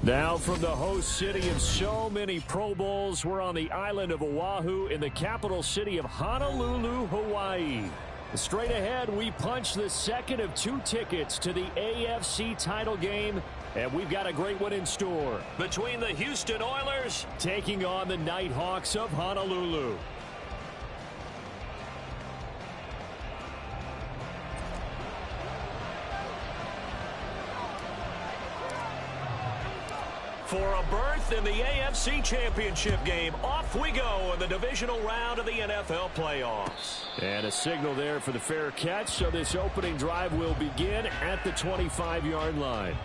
Now from the host city of so many Pro Bowls, we're on the island of Oahu in the capital city of Honolulu, Hawaii. Straight ahead, we punch the second of 2 tickets to the AFC title game, and we've got a great one in store. Between the Houston Oilers taking on the Nighthawks of Honolulu. For a berth in the AFC Championship game, off we go in the divisional round of the NFL playoffs. And a signal there for the fair catch, so this opening drive will begin at the 25-yard line.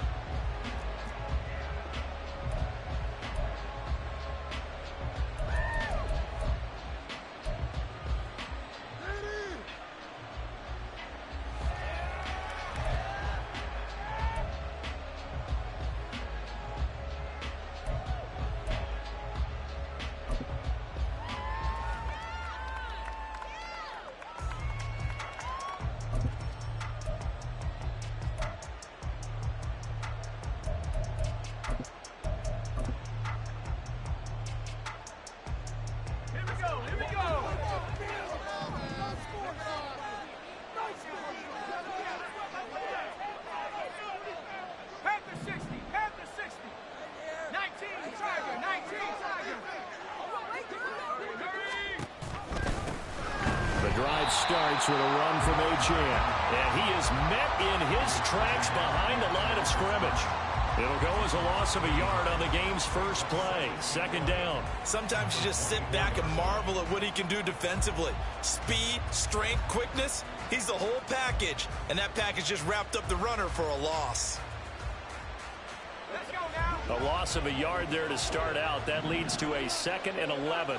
Starts with a run from Achane, and he is met in his tracks behind the line of scrimmage. It'll go as a loss of a yard on the game's first play. Second down. Sometimes you just sit back and marvel at what he can do defensively. Speed, strength, quickness, he's the whole package, and that package just wrapped up the runner for a loss. Let's go now. A loss of a yard there to start out. That leads to a 2nd and 11.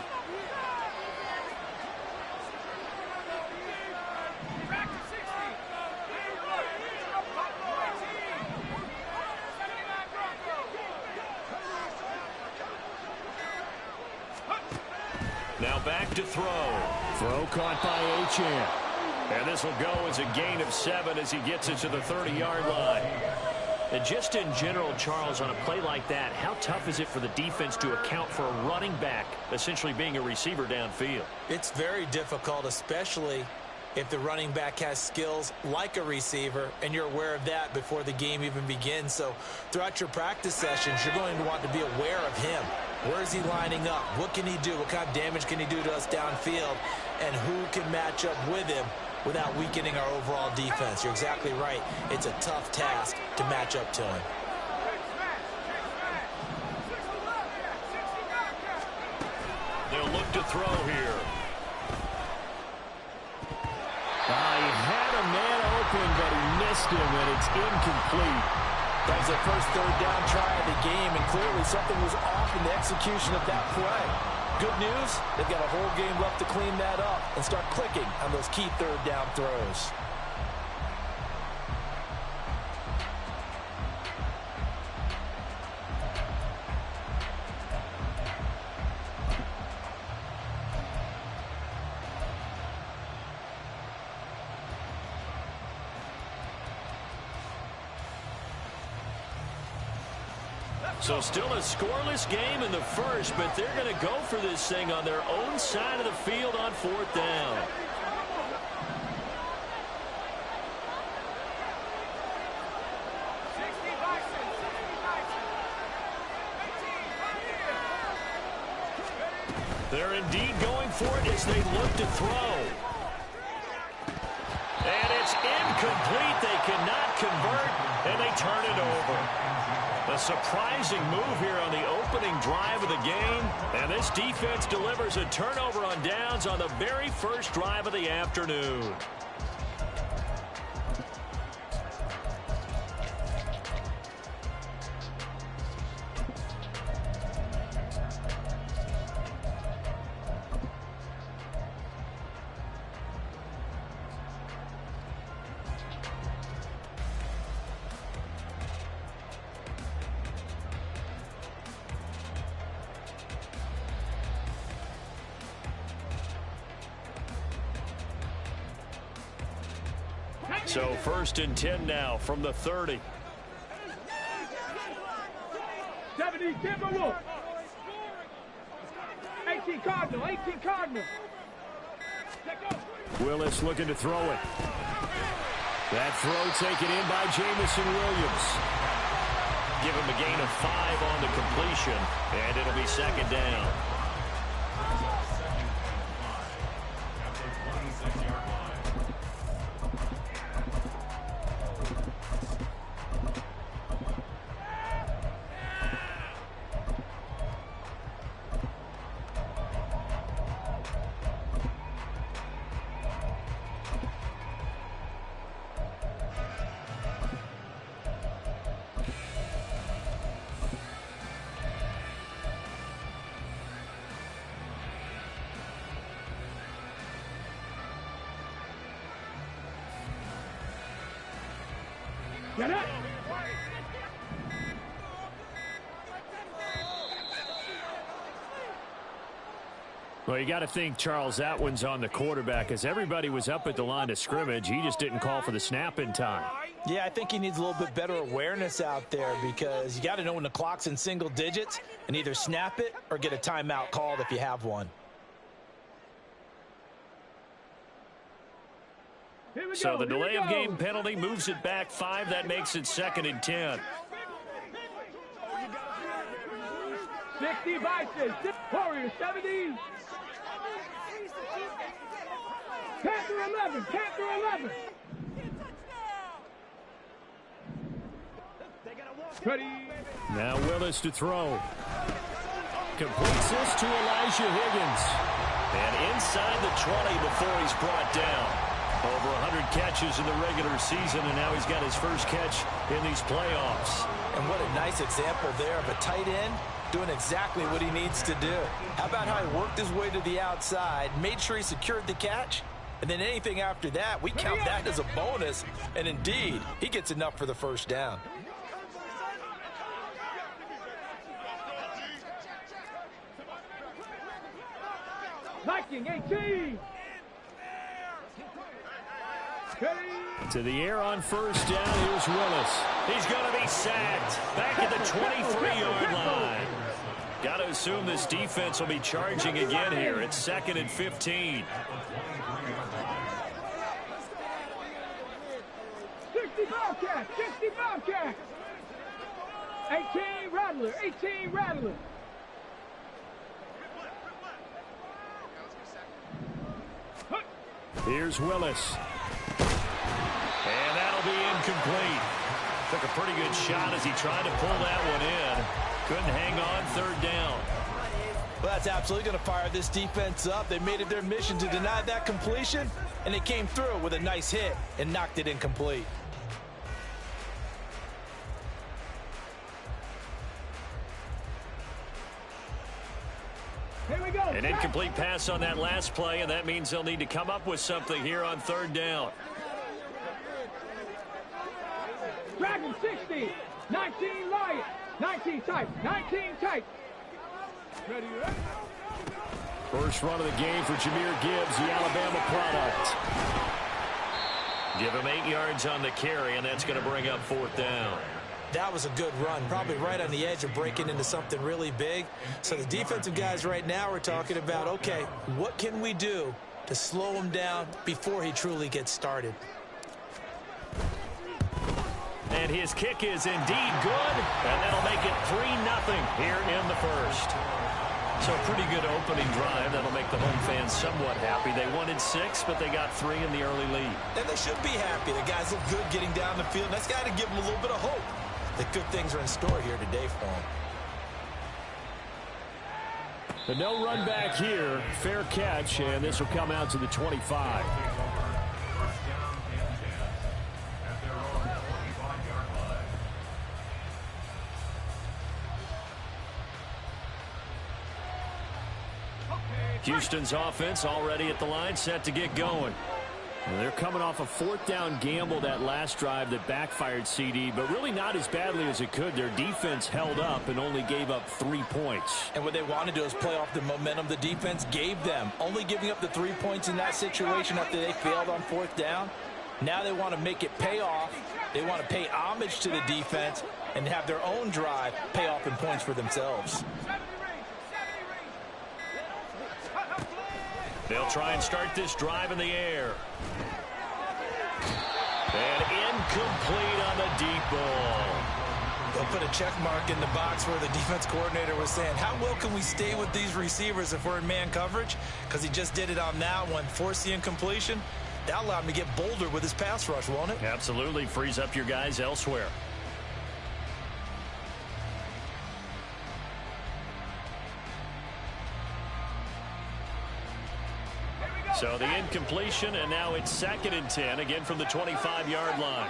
Now back to throw. Throw caught by Achane. And this will go as a gain of 7 as he gets it to the 30-yard line. And just in general, Charles, on a play like that, how tough is it for the defense to account for a running back essentially being a receiver downfield? It's very difficult, especially if the running back has skills like a receiver, and you're aware of that before the game even begins. So throughout your practice sessions, you're going to want to be aware of him. Where is he lining up? What can he do? What kind of damage can he do to us downfield? And who can match up with him without weakening our overall defense? You're exactly right. It's a tough task to match up to him. They'll look to throw here. He had a man open, but he missed him, and it's incomplete. That was their first third down try of the game, and clearly something was off in the execution of that play. Good news, they've got a whole game left to clean that up and start clicking on those key third down throws. So still a scoreless game in the first, but they're going to go for this thing on their own side of the field on 4th down. They're indeed going for it as they look to throw. And it's incomplete. They cannot convert, and they turn it over. A surprising move here on the opening drive of the game. And this defense delivers a turnover on downs on the very first drive of the afternoon. So 1st and 10 now from the 30. 70, Timberwolf. 18 Cardinal, 18 Cardinal. Willis looking to throw it. That throw taken in by Jamison Williams. Give him a gain of 5 on the completion, and it'll be second down. Get it! Well, you got to think, Charles, that one's on the quarterback, as everybody was up at the line of scrimmage. He just didn't call for the snap in time. Yeah, I think he needs a little bit better awareness out there, because you got to know when the clock's in single digits and either snap it or get a timeout called if you have one. So the delay of game penalty moves it back 5. That makes it 2nd and 10. 60 Vices, Warriors 70. Panther 11, Panther 11. Ready. Now Willis to throw. Completes this to Elijah Higgins. And inside the 20 before he's brought down. Over 100 catches in the regular season, and now he's got his first catch in these playoffs. And what a nice example there of a tight end doing exactly what he needs to do. How about how he worked his way to the outside, made sure he secured the catch, and then anything after that, we count that as a bonus. And indeed, he gets enough for the first down. Viking 18. To the air on first down. Here's Willis. He's going to be sacked. Back at the 23-yard line. Got to assume this defense will be charging again here. It's 2nd and 15. 60 Bobcat, 60 Bobcat. 18 Rattler, 18 Rattler. Here's Willis. And that'll be incomplete. Took a pretty good shot as he tried to pull that one in. Couldn't hang on, 3rd down. Well, that's absolutely going to fire this defense up. They made it their mission to deny that completion, and they came through with a nice hit and knocked it incomplete. Here we go. An incomplete pass on that last play, and that means they'll need to come up with something here on 3rd down. Dragon 60, 19 Lion, 19 tight, 19 tight. Ready, ready. First run of the game for Jahmyr Gibbs, the Alabama product. Give him 8 yards on the carry, and that's going to bring up 4th down. That was a good run, probably right on the edge of breaking into something really big. So the defensive guys right now are talking about, okay, what can we do to slow him down before he truly gets started? And his kick is indeed good, and that'll make it 3-0 here in the first. So a pretty good opening drive. That'll make the home fans somewhat happy. They wanted 6, but they got 3 in the early lead. And they should be happy. The guys look good getting down the field. That's got to give them a little bit of hope that good things are in store here today for them. The no run back here, fair catch, and this will come out to the 25. Houston's offense already at the line, set to get going. And they're coming off a 4th down gamble that last drive that backfired, CD, but really not as badly as it could. Their defense held up and only gave up 3 points. And what they want to do is play off the momentum the defense gave them. Only giving up the 3 points in that situation after they failed on 4th down. Now they want to make it pay off. They want to pay homage to the defense and have their own drive pay off in points for themselves. They'll try and start this drive in the air. And incomplete on the deep ball. They'll put a check mark in the box where the defense coordinator was saying, how well can we stay with these receivers if we're in man coverage? Because he just did it on that one, forced the incompletion. That allowed him to get bolder with his pass rush, won't it? Absolutely. Frees up your guys elsewhere. So the incompletion, and now it's 2nd and 10, again from the 25-yard line.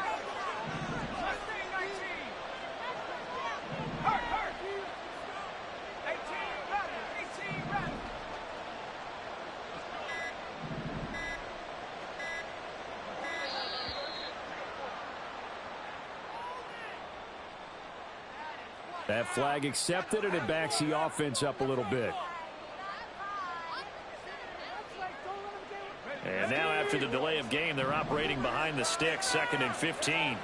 That flag accepted, and it backs the offense up a little bit. And now after the delay of game, they're operating behind the sticks, 2nd and 15.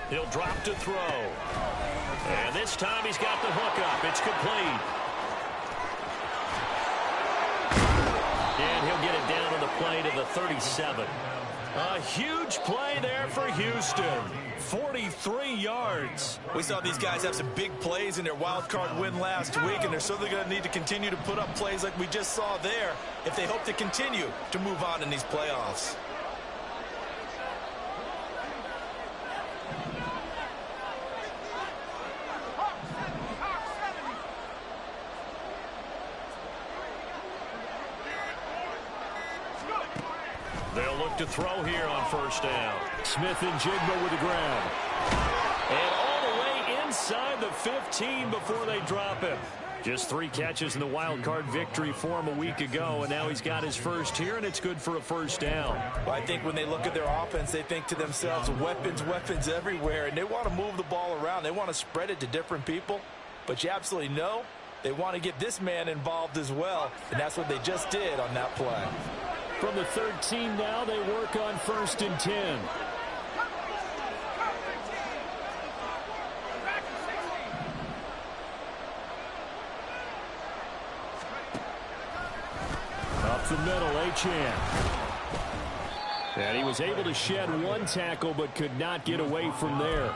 He'll drop to throw. And this time he's got the hook up. It's complete. And he'll get it down on the play to the 37. A huge play there for Houston. 43 yards. We saw these guys have some big plays in their wild card win last week, and they're certainly going to need to continue to put up plays like we just saw there if they hope to continue to move on in these playoffs. They'll look to throw here on 1st down. Smith and Jigba with the ground. And all the way inside the 15 before they drop him. Just 3 catches in the wild card victory for him a week ago, and now he's got his first here, and it's good for a 1st down. Well, I think when they look at their offense, they think to themselves, weapons, weapons everywhere, and they want to move the ball around. They want to spread it to different people, but you absolutely know they want to get this man involved as well, and that's what they just did on that play. From the 13 now, they work on 1st and 10. Up the middle, Achane. And he was able to shed 1 tackle, but could not get away from there.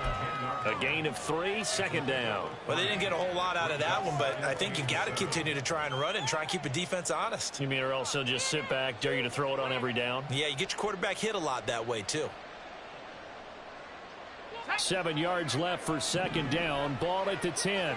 A gain of 3, 2nd down. Well, they didn't get a whole lot out of that one, but I think you got to continue to try and run and try and keep the defense honest. You mean or else they'll just sit back, dare you to throw it on every down? Yeah, you get your quarterback hit a lot that way, too. 7 yards left for 2nd down. Ball at the 10.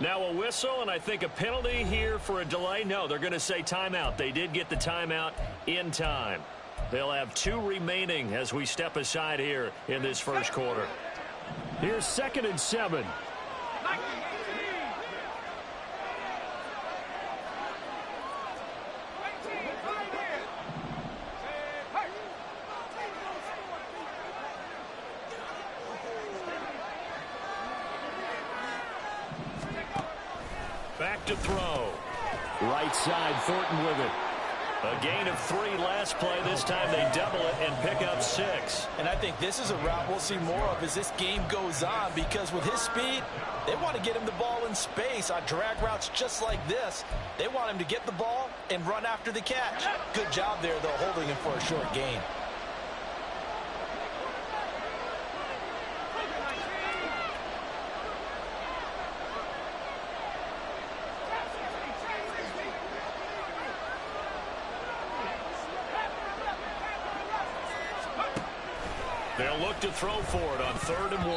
Now a whistle, and I think a penalty here for a delay. No, they're going to say timeout. They did get the timeout in time. They'll have 2 remaining as we step aside here in this 1st quarter. Here's 2nd and 7. Back to throw. Right side, Thornton with it. A gain of 3 last play. This time they double it and pick up 6. And I think this is a route we'll see more of as this game goes on, because with his speed, they want to get him the ball in space on drag routes just like this. They want him to get the ball and run after the catch. Good job there, though, holding him for a short gain. They'll look to throw for it on 3rd and 1.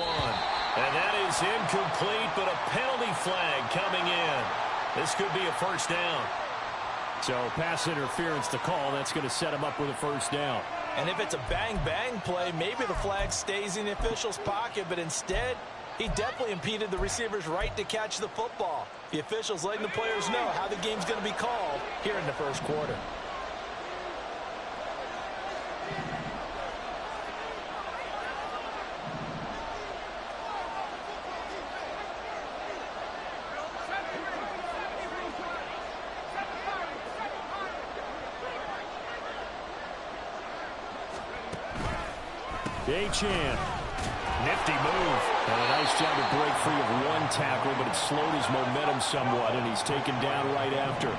And that is incomplete, but a penalty flag coming in. This could be a first down. So pass interference to call. That's going to set him up with a first down. And if it's a bang-bang play, maybe the flag stays in the official's pocket, but instead, he definitely impeded the receiver's right to catch the football. The officials letting the players know how the game's going to be called here in the first quarter. Achane. Nifty move. And a nice job to break free of one tackle, but it slowed his momentum somewhat, and he's taken down right after.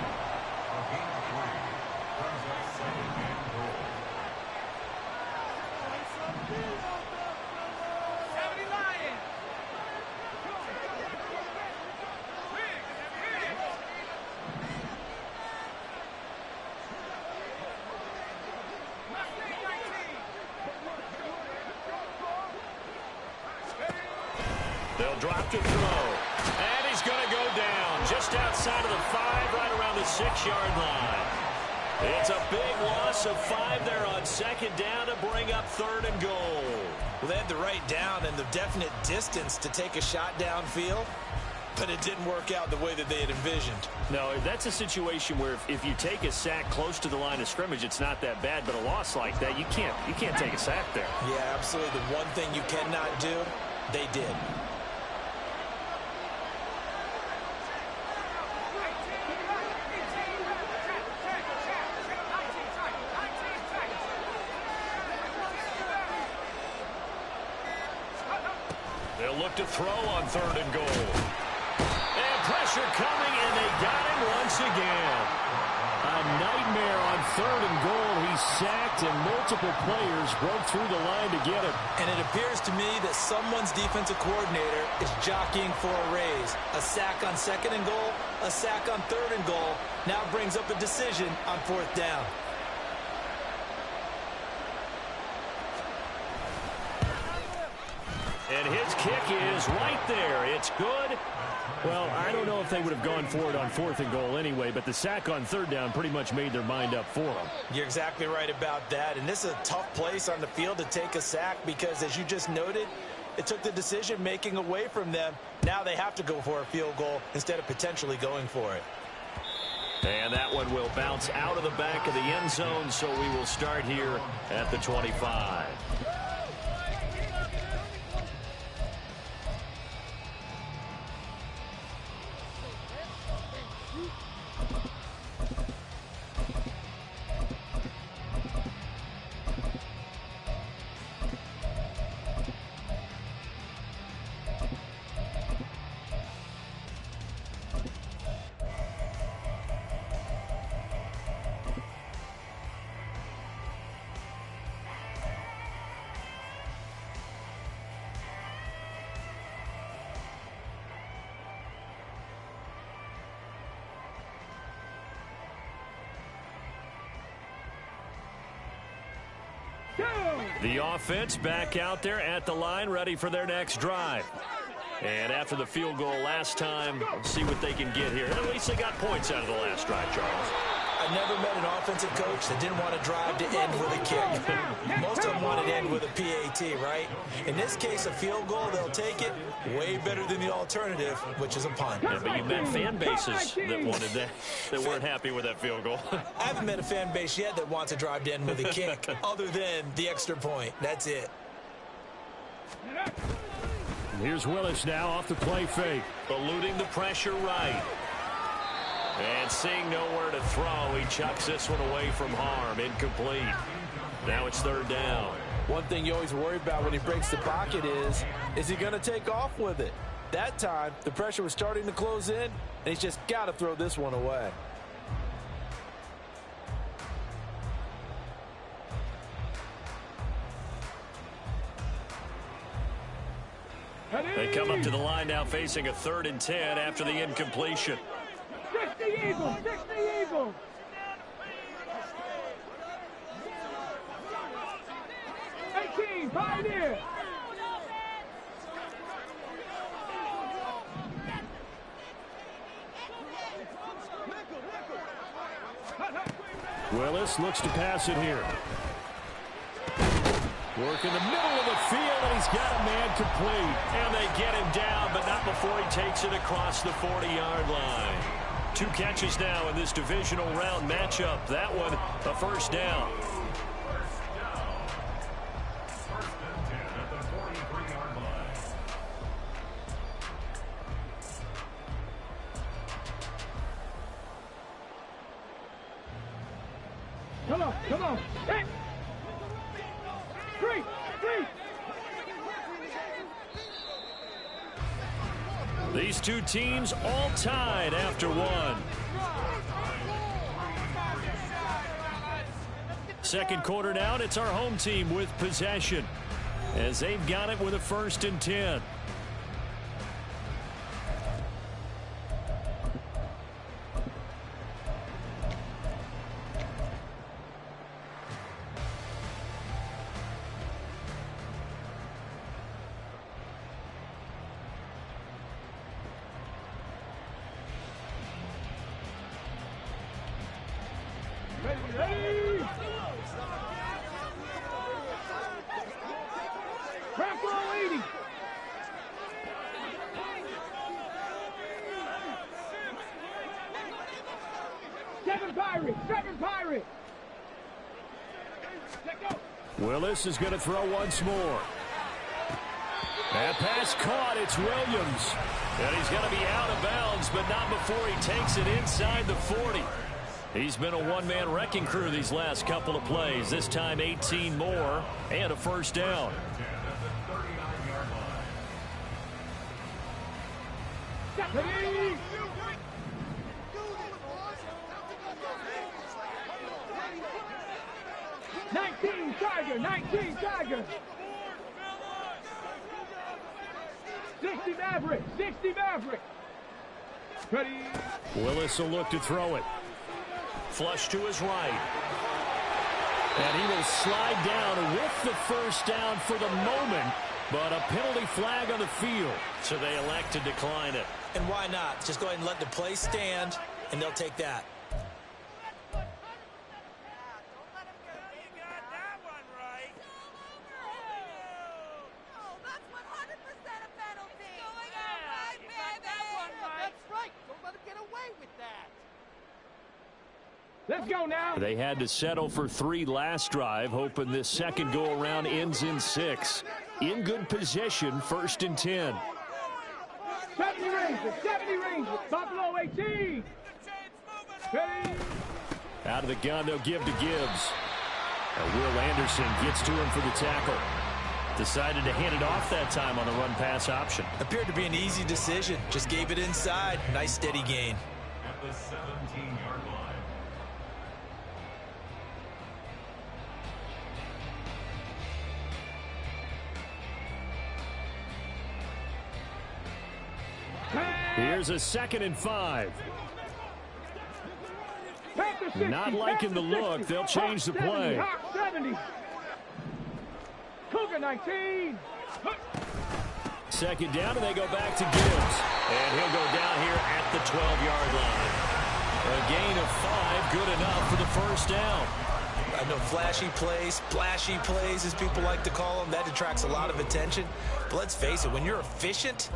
They'll drop to throw. And he's going to go down just outside of the 5, right around the 6-yard line. It's a big loss of 5 there on second down to bring up 3rd and goal. Well, they had the right down and the definite distance to take a shot downfield, but it didn't work out the way that they had envisioned. No, that's a situation where if you take a sack close to the line of scrimmage, it's not that bad, but a loss like that, you can't take a sack there. Yeah, absolutely. The one thing you cannot do, they did. They'll look to throw on 3rd and goal. And pressure coming, and they got him once again. A nightmare on 3rd and goal. He's sacked, and multiple players broke through the line to get him. And it appears to me that someone's defensive coordinator is jockeying for a raise. A sack on 2nd and goal, a sack on 3rd and goal. Now brings up a decision on 4th down. And his kick is right there. It's good. Well, I don't know if they would have gone for it on 4th and goal anyway, but the sack on 3rd down pretty much made their mind up for them. You're exactly right about that. And this is a tough place on the field to take a sack because, as you just noted, it took the decision-making away from them. Now they have to go for a field goal instead of potentially going for it. And that one will bounce out of the back of the end zone, so we will start here at the 25. The offense back out there at the line, ready for their next drive. And after the field goal last time, see what they can get here. And at least they got points out of the last drive, Charles. I never met an offensive coach that didn't want to drive to end with a kick. Most of them want to end with a PAT, right? In this case, a field goal, they'll take it. Way better than the alternative, which is a punt. Yeah, but you met fan bases that wanted that weren't happy with that field goal. I haven't met a fan base yet that wants to drive to end with a kick, other than the extra point. That's it. Here's Willis now off the play fake. Eluding the pressure right. And seeing nowhere to throw, he chucks this one away from harm. Incomplete. Now it's 3rd down. One thing you always worry about when he breaks the pocket is he going to take off with it? That time, the pressure was starting to close in, and he's just got to throw this one away. They come up to the line now facing a 3rd and 10 after the incompletion. 60 Eagles, 60 Eagles. Pioneer. Willis looks to pass it here. Work in the middle of the field, and he's got a man complete. And they get him down, but not before he takes it across the 40-yard line. 2 catches now in this divisional round matchup. That one, a first down. Come on. Hit. Three. These two teams all tied after one. Second quarter now, and it's our home team with possession as they've got it with a 1st and 10. Ready. Crack roll 80. Seven Pirates. Let go. Willis is going to throw once more. That pass caught. It's Williams. And he's going to be out of bounds, but not before he takes it inside the 40. He's been a one-man wrecking crew these last couple of plays. This time 18 more and a first down. Ready. 19 Tiger. 60 Maverick. Ready. Willis will look to throw it. Flush to his right. And he will slide down with the first down for the moment, but a penalty flag on the field, so they elect to decline it. And why not? Just go ahead and let the play stand, and they'll take that. Let's go now. They had to settle for 3 last drive, hoping this second go-around ends in 6. In good position, 1st and 10. 70 Rangers. Buffalo 18. Ready. Out of the gun, they'll give to Gibbs. And Will Anderson gets to him for the tackle. Decided to hand it off that time on the run-pass option. Appeared to be an easy decision. Just gave it inside. Nice steady gain. At the 17-yard line. Here's a 2nd and 5. Not liking the look. They'll change the play. Hawk 70. Cougar 19. 2nd down, and they go back to Gibbs. And he'll go down here at the 12-yard line. A gain of 5, good enough for the first down. I know flashy plays, splashy plays, as people like to call them. That attracts a lot of attention. But let's face it, when you're efficient,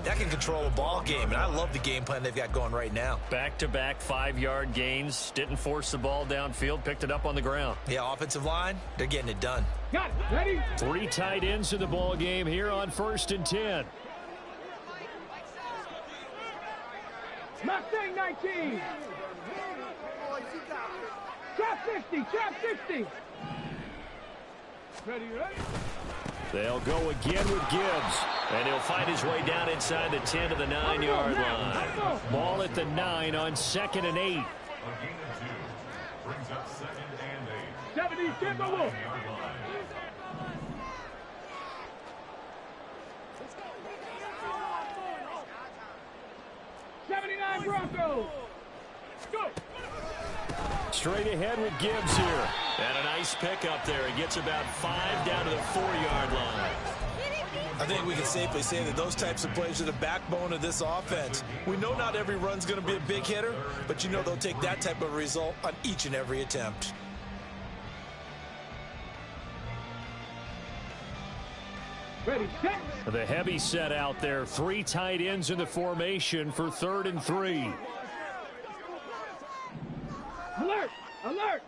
that can control a ball game. And I love the game plan they've got going right now. Back-to-back 5-yard gains. Didn't force the ball downfield. Picked it up on the ground. Yeah, offensive line, they're getting it done. Got it. Ready. 3 tight ends in the ball game here on 1st and 10. Mustang 19. Trap 60. Ready. They'll go again with Gibbs. And he'll fight his way down inside the 10 to the 9-yard line. Ball at the 9 on 2nd and 8. A gain of 2. Brings up 2nd and 8. 70 Timberwolves. 79 Broncos. Go. Straight ahead with Gibbs here. And a nice pick up there. He gets about 5 down to the 4-yard line. I think we can safely say that those types of plays are the backbone of this offense. We know not every run's going to be a big hitter, but you know they'll take that type of result on each and every attempt. Ready, set. The heavy set out there. 3 tight ends in the formation for 3rd and 3. Alert! Alert!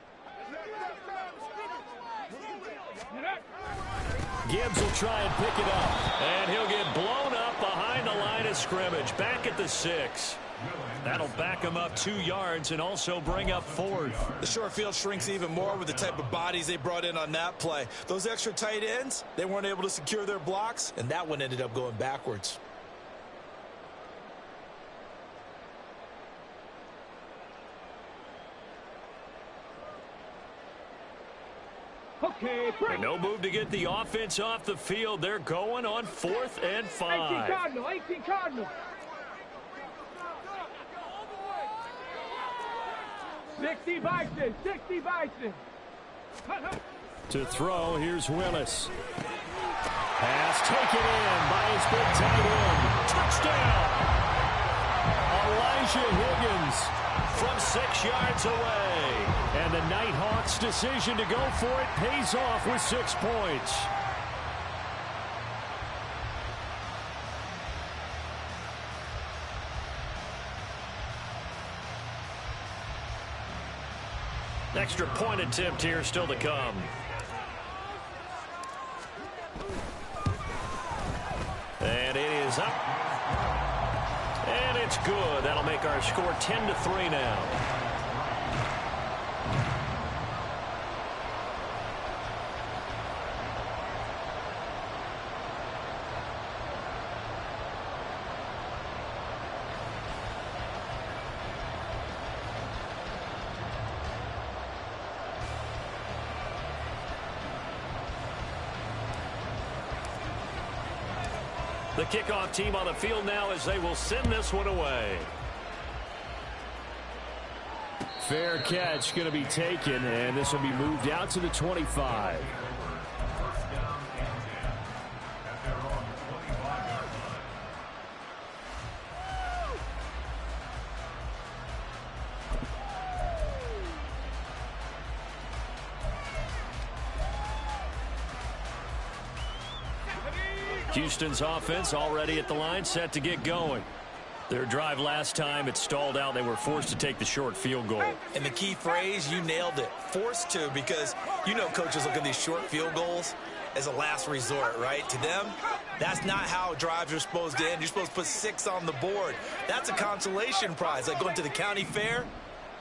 Gibbs will try and pick it up. And he'll get blown up behind the line of scrimmage. Back at the 6. That'll back him up 2 yards and also bring up 4th. The short field shrinks even more with the type of bodies they brought in on that play. Those extra tight ends, they weren't able to secure their blocks, and that one ended up going backwards. Okay, break. And no move to get the offense off the field. They're going on 4th and 18 5. Cardinal, 18 Cardinal. 60 Bison, 60 Bison. To throw, here's Willis. Pass taken in by his big tight end. Touchdown! Elijah Higgins from 6 yards away. And the Nighthawks' decision to go for it pays off with 6 points. Extra point attempt here still to come. And it is up. And it's good. That'll make our score 10-3 now. The kickoff team on the field now as they will send this one away. Fair catch going to be taken, and this will be moved out to the 25. Houston's offense already at the line, set to get going. Their drive last time, it stalled out. They were forced to take the short field goal. And the key phrase, you nailed it, forced to, because you know coaches look at these short field goals as a last resort, right? To them, that's not how drives are supposed to end. You're supposed to put 6 on the board. That's a consolation prize, like going to the county fair.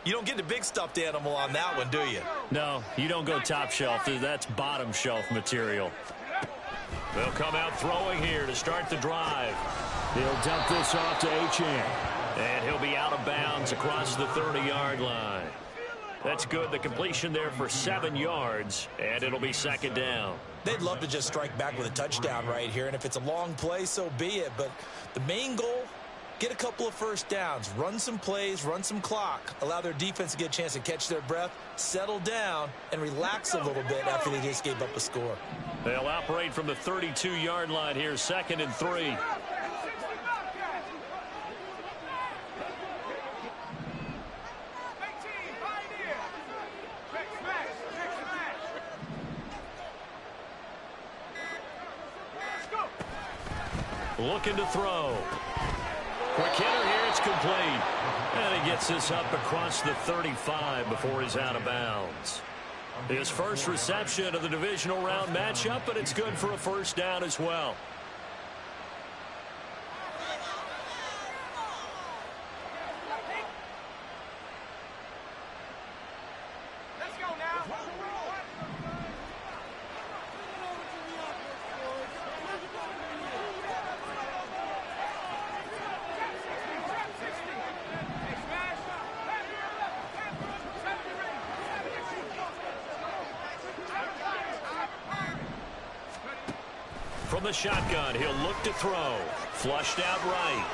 You don't get the big stuffed animal on that one, do you? No, you don't go top shelf. That's bottom shelf material. They'll come out throwing here to start the drive. He'll dump this off to Achane. And he'll be out of bounds across the 30-yard line. That's good. The completion there for 7 yards, and it'll be 2nd down. They'd love to just strike back with a touchdown right here, and if it's a long play, so be it. But the main goal, get a couple of first downs, run some plays, run some clock, allow their defense to get a chance to catch their breath, settle down, and relax a little bit after they just gave up a score. They'll operate from the 32-yard line here, 2nd and 3. Looking to throw. Quick hitter here, it's complete. And he gets this up across the 35 before he's out of bounds. His first reception of the divisional round matchup, but it's good for a first down as well. Let's go now. From the shotgun, he'll look to throw. Flushed out right.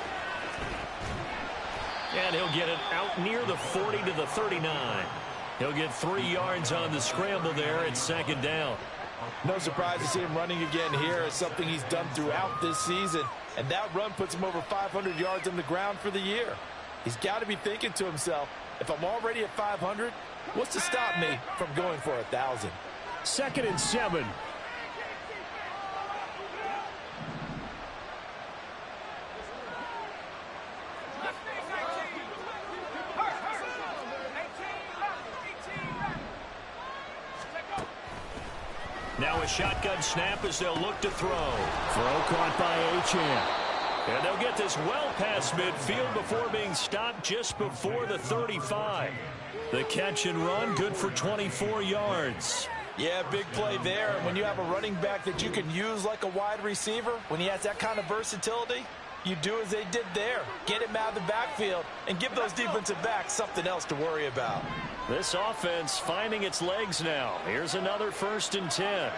And he'll get it out near the 40 to the 39. He'll get 3 yards on the scramble there at 2nd down. No surprise to see him running again here. It's something he's done throughout this season. And that run puts him over 500 yards on the ground for the year. He's got to be thinking to himself, if I'm already at 500, what's to stop me from going for 1,000? 2nd and 7. Now a shotgun snap as they'll look to throw. Throw caught by Achane. And they'll get this well past midfield before being stopped just before the 35. The catch and run good for 24 yards. Yeah, big play there. And when you have a running back that you can use like a wide receiver, when he has that kind of versatility, you do as they did there. Get him out of the backfield and give those defensive backs something else to worry about. This offense finding its legs now. Here's another 1st and 10.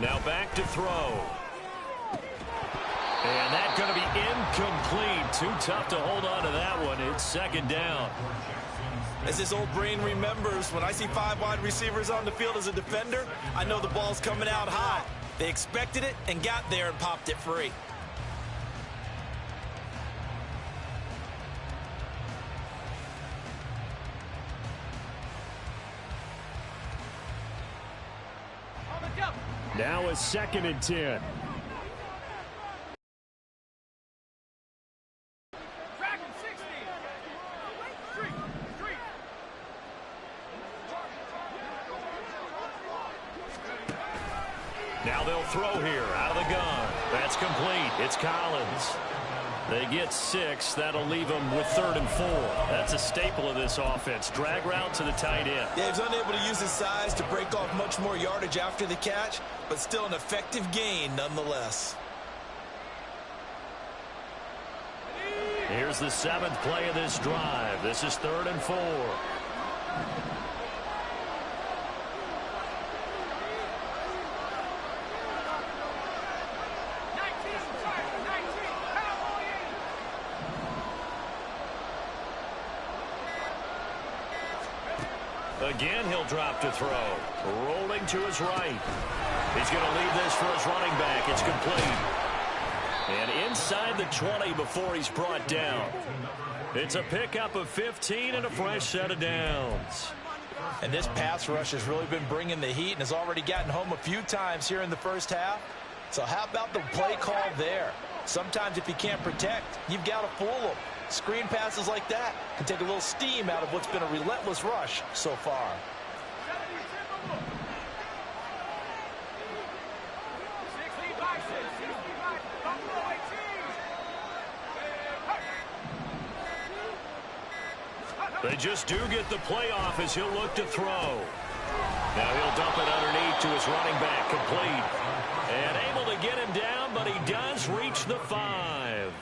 Now back to throw. And that's going to be incomplete. Too tough to hold on to that one. It's 2nd down. As his old brain remembers, when I see 5 wide receivers on the field as a defender, I know the ball's coming out high. They expected it and got there and popped it free. Now a 2nd and 10. Now they'll throw here out of the gun. That's complete. It's Collins. They get 6. That'll leave them with 3rd and 4. That's a staple of this offense. Drag route to the tight end. Yeah, he's unable to use his size to break off much more yardage after the catch, but still an effective gain nonetheless. Here's the 7th play of this drive. This is 3rd and 4. Again, he'll drop to throw. Rolling to his right. He's going to leave this for his running back. It's complete. And inside the 20 before he's brought down. It's a pickup of 15 and a fresh set of downs. And this pass rush has really been bringing the heat and has already gotten home a few times here in the first half. So how about the play call there? Sometimes if you can't protect, you've got to fool them. Screen passes like that can take a little steam out of what's been a relentless rush so far. They just do get the playoff as he'll look to throw. Now he'll dump it underneath to his running back, complete. And able to get him down, but he does reach the 5.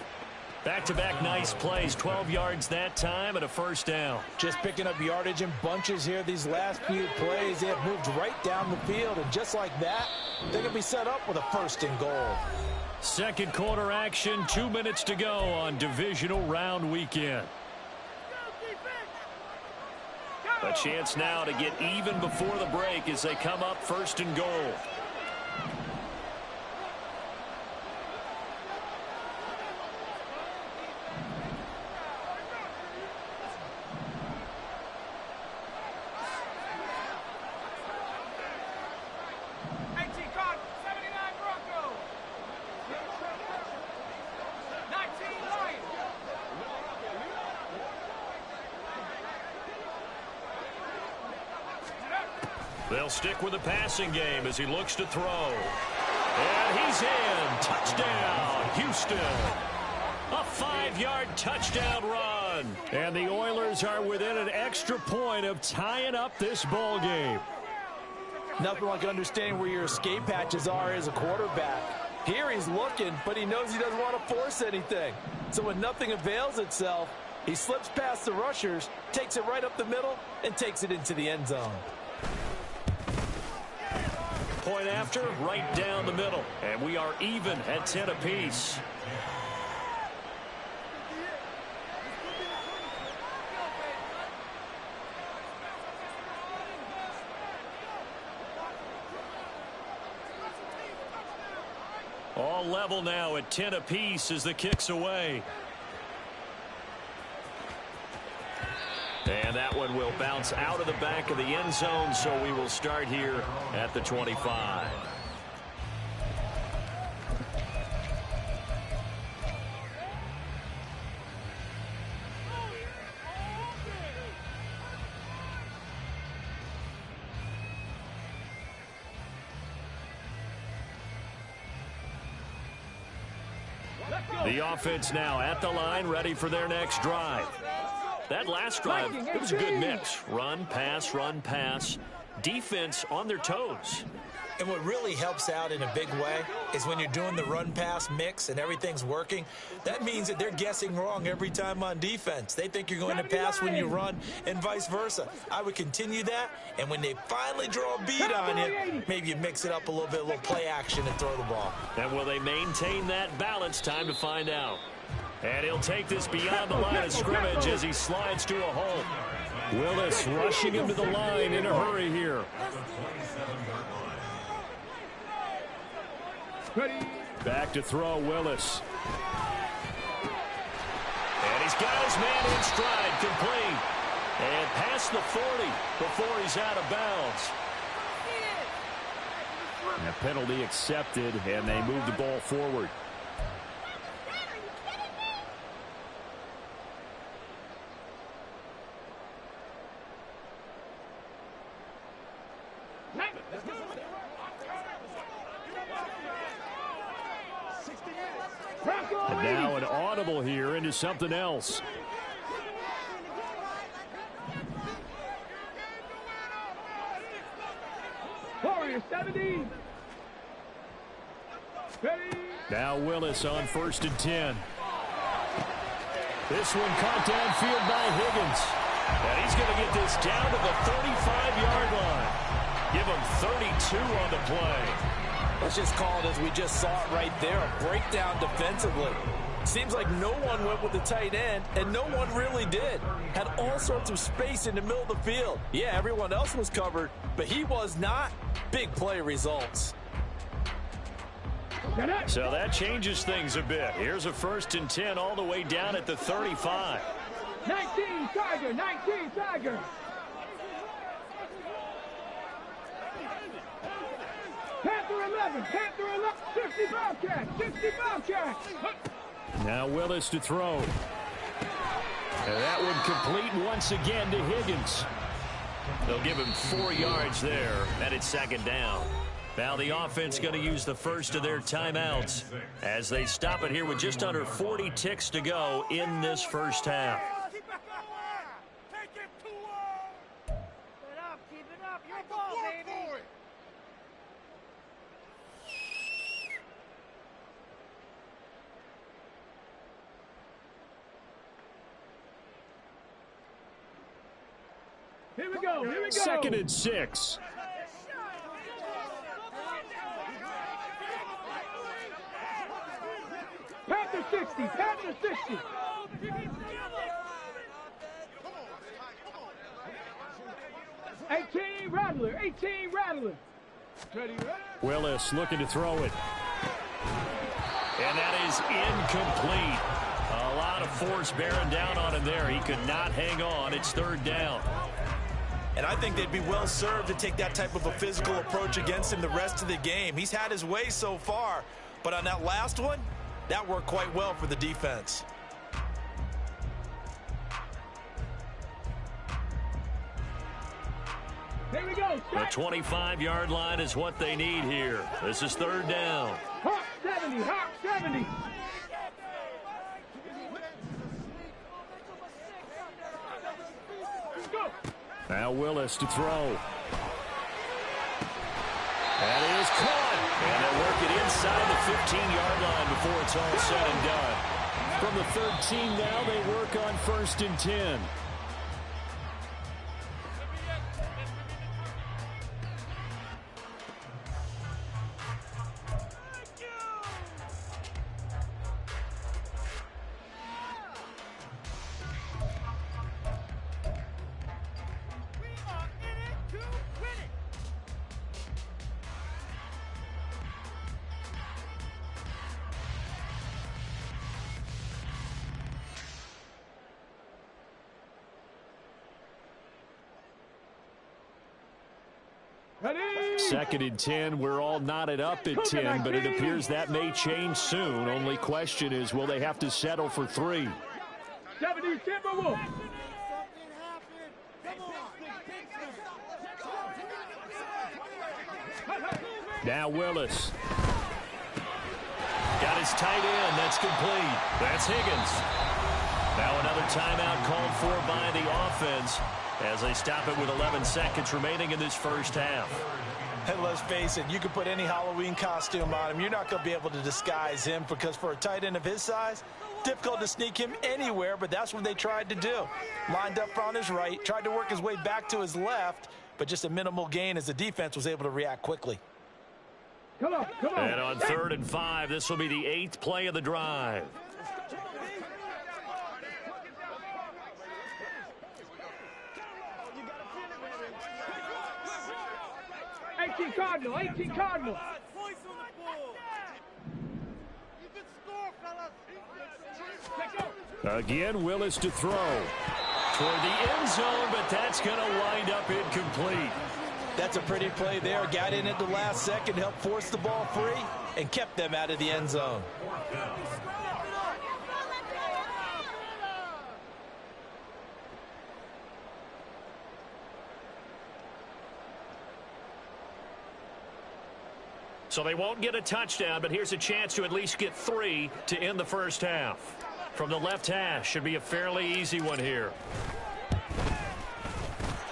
Back-to-back nice plays, 12 yards that time and a 1st down. Just picking up yardage in bunches here these last few plays. They have moved right down the field, and just like that, they're going to be set up with a 1st and goal. 2nd quarter action, 2 minutes to go on divisional round weekend. A chance now to get even before the break as they come up 1st and goal. They'll stick with the passing game as he looks to throw. And he's in. Touchdown, Houston. A 5-yard touchdown run. And the Oilers are within an extra point of tying up this ball game. Nothing like understanding where your escape hatches are as a quarterback. Here he's looking, but he knows he doesn't want to force anything. So when nothing avails itself, he slips past the rushers, takes it right up the middle, and takes it into the end zone. point after, right down the middle. And we are even at 10 apiece. All level now at 10 apiece as the kick's away. And that one will bounce out of the back of the end zone, so we will start here at the 25. The offense now at the line, ready for their next drive. That last drive, it was a good mix. Run, pass. Defense on their toes. And what really helps out in a big way is when you're doing the run-pass mix and everything's working, that means that they're guessing wrong every time on defense. They think you're going to pass when you run and vice versa. I would continue that, and when they finally draw a beat on you, maybe you mix it up a little bit, a little play action and throw the ball. And will they maintain that balance? Time to find out. And he'll take this beyond the line of scrimmage as he slides to a hole. Willis rushing him to the line in a hurry here. Back to throw, Willis. And he's got his man in stride, complete. And past the 40 before he's out of bounds. And a penalty accepted, and they move the ball forward. And now an audible here into something else. Warrior 70. Ready. Now Willis on 1st and 10. This one caught downfield by Higgins. And he's going to get this down to the 35-yard line. Give him 32 on the play. Let's just call it as we just saw it right there, a breakdown defensively. Seems like no one went with the tight end, and no one really did. Had all sorts of space in the middle of the field. Yeah, everyone else was covered, but he was not. Big play results. So that changes things a bit. Here's a 1st and 10 all the way down at the 35. 19 Tiger, 19 Tiger. Panther 11, 60 Bobcat, 60 Bobcat. Now Willis to throw. And that one complete once again to Higgins. They'll give him 4 yards there, and it's 2nd down. Now the offense going to use the first of their timeouts as they stop it here with just under 40 ticks to go in this first half. Keep it up, your ball, baby. Here we go, here we go. 2nd and 6. Panther 60, Panther 60. Rattler, 18 Rattler. Willis looking to throw it. And that is incomplete. A lot of force bearing down on him there. He could not hang on. It's 3rd down. And I think they'd be well served to take that type of a physical approach against him the rest of the game. He's had his way so far, but on that last one, that worked quite well for the defense. Here we go. The 25-yard line is what they need here. This is 3rd down. Hawk 70, Hawk 70. Go. Now Willis to throw. That is caught. And they work it inside the 15-yard line before it's all said and done. From the 13 now, they work on 1st and 10. Ready? 2nd and 10. We're all knotted up at 10, but it appears that may change soon. Only question is, will they have to settle for 3? 70 Timberwolves. Now Willis. Got his tight end. That's complete. That's Higgins. Now another timeout called for by the offense as they stop it with 11 seconds remaining in this first half. And let's face it, you can put any Halloween costume on him. You're not going to be able to disguise him because for a tight end of his size, difficult to sneak him anywhere, but that's what they tried to do. Lined up on his right, tried to work his way back to his left, but just a minimal gain as the defense was able to react quickly. Come on, come on. And on 3rd and 5, this will be the 8th play of the drive. 18 Cardinal, 18 Cardinal. Again, Willis to throw. Toward the end zone, but that's going to wind up incomplete. That's a pretty play there. Got in at the last second, helped force the ball free, and kept them out of the end zone. So they won't get a touchdown, but here's a chance to at least get 3 to end the first half. From the left hash, should be a fairly easy one here.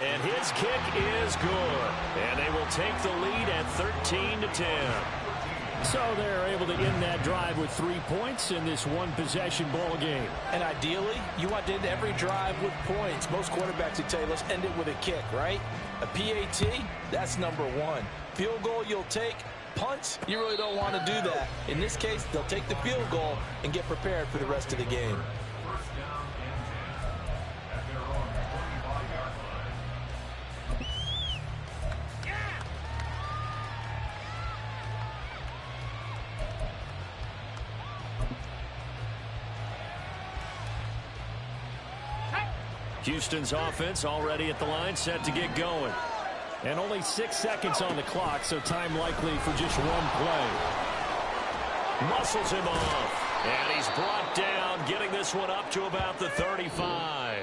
And his kick is good. And they will take the lead at 13-10. So they're able to end that drive with 3 points in this one-possession ball game. And ideally, you want to end every drive with points. Most quarterbacks would tell you, let's end it with a kick, right? A PAT, that's number 1. Field goal you'll take. Punts, you really don't want to do that. In this case, they'll take the field goal and get prepared for the rest of the game. Houston's offense already at the line, set to get going. And only 6 seconds on the clock, so time likely for just one play. Muscles him off. And he's brought down, getting this one up to about the 35.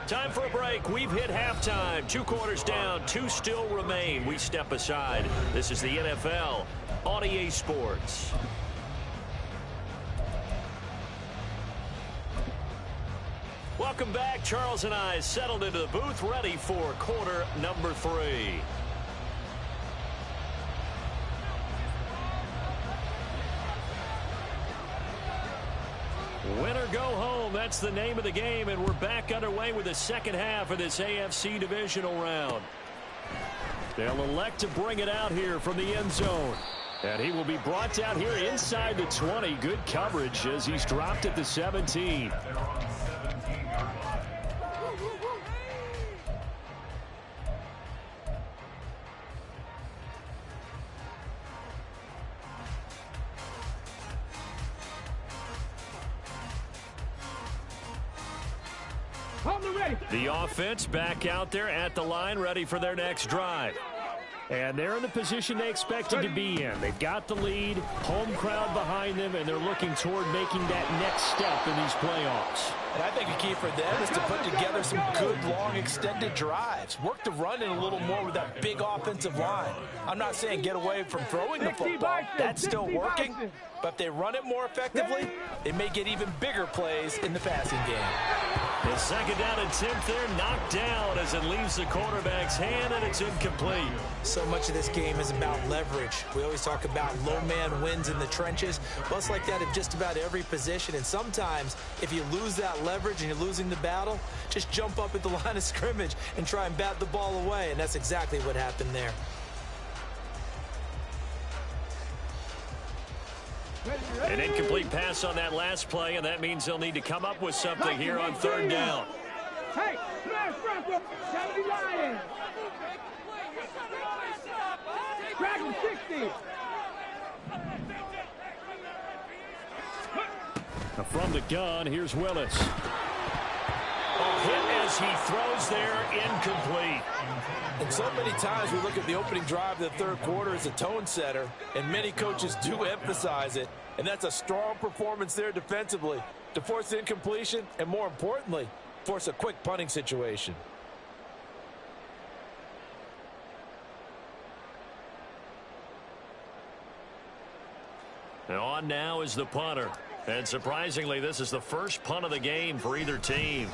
Time for a break. We've hit halftime. 2 quarters down, 2 still remain. We step aside. This is the NFL on EA Sports. Welcome back. Charles and I settled into the booth, ready for quarter number 3. Win or go home, that's the name of the game, and we're back underway with the second half of this AFC divisional round. They'll elect to bring it out here from the end zone. And he will be brought down here inside the 20. Good coverage as he's dropped at the 17. The offense back out there at the line, ready for their next drive. And they're in the position they expected to be in. They've got the lead, home crowd behind them, and they're looking toward making that next step in these playoffs. And I think a key for them is to put together some good, long, extended drives. Work the run in a little more with that big offensive line. I'm not saying get away from throwing the football. That's still working. But if they run it more effectively, they may get even bigger plays in the passing game. The second down and 10th there, knocked down as it leaves the quarterback's hand, and it's incomplete. So much of this game is about leverage. We always talk about low man wins in the trenches. Well, it's like that in just about every position. And sometimes, if you lose that leverage and you're losing the battle, just jump up at the line of scrimmage and try and bat the ball away. And that's exactly what happened there. An incomplete pass on that last play, and that means they'll need to come up with something here on 3rd down. Hey, smash front from 70 Lions. Dragon 60. Now from the gun, here's Willis. A hit as he throws there, incomplete. And so many times we look at the opening drive of the third quarter as a tone setter, and many coaches do emphasize it. And that's a strong performance there defensively to force incompletion and, more importantly, force a quick punting situation. And on now is the punter. And surprisingly, this is the first punt of the game for either team.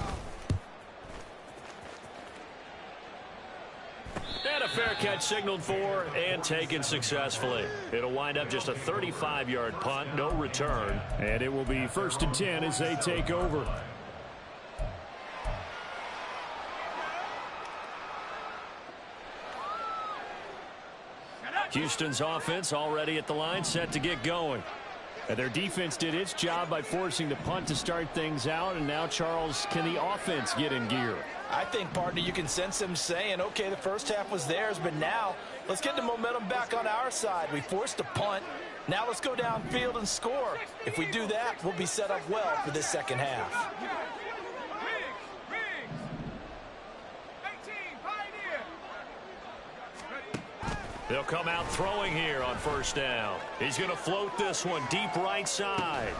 And a fair catch signaled for and taken successfully. It'll wind up just a 35-yard punt, no return. And it will be 1st and 10 as they take over. Houston's offense already at the line, set to get going. And their defense did its job by forcing the punt to start things out. And now, Charles, can the offense get in gear? I think, partner, you can sense them saying, okay, the first half was theirs, but now let's get the momentum back on our side. We forced a punt. Now let's go downfield and score. If we do that, we'll be set up well for this second half. They'll come out throwing here on 1st down. He's going to float this one deep right side.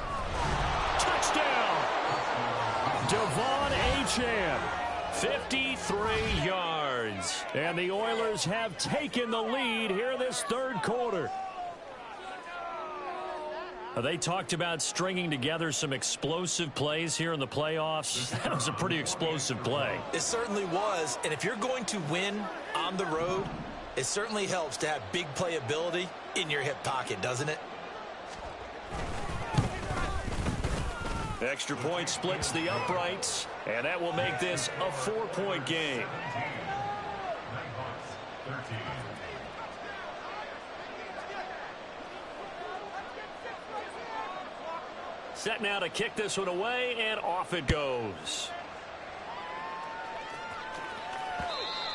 Touchdown! Devon Achane, 53 yards. And the Oilers have taken the lead here this third quarter. They talked about stringing together some explosive plays here in the playoffs. That was a pretty explosive play. It certainly was. And if you're going to win on the road, it certainly helps to have big playability in your hip pocket, doesn't it? Extra point splits the uprights, and that will make this a 4-point game. Set now to kick this one away, and off it goes.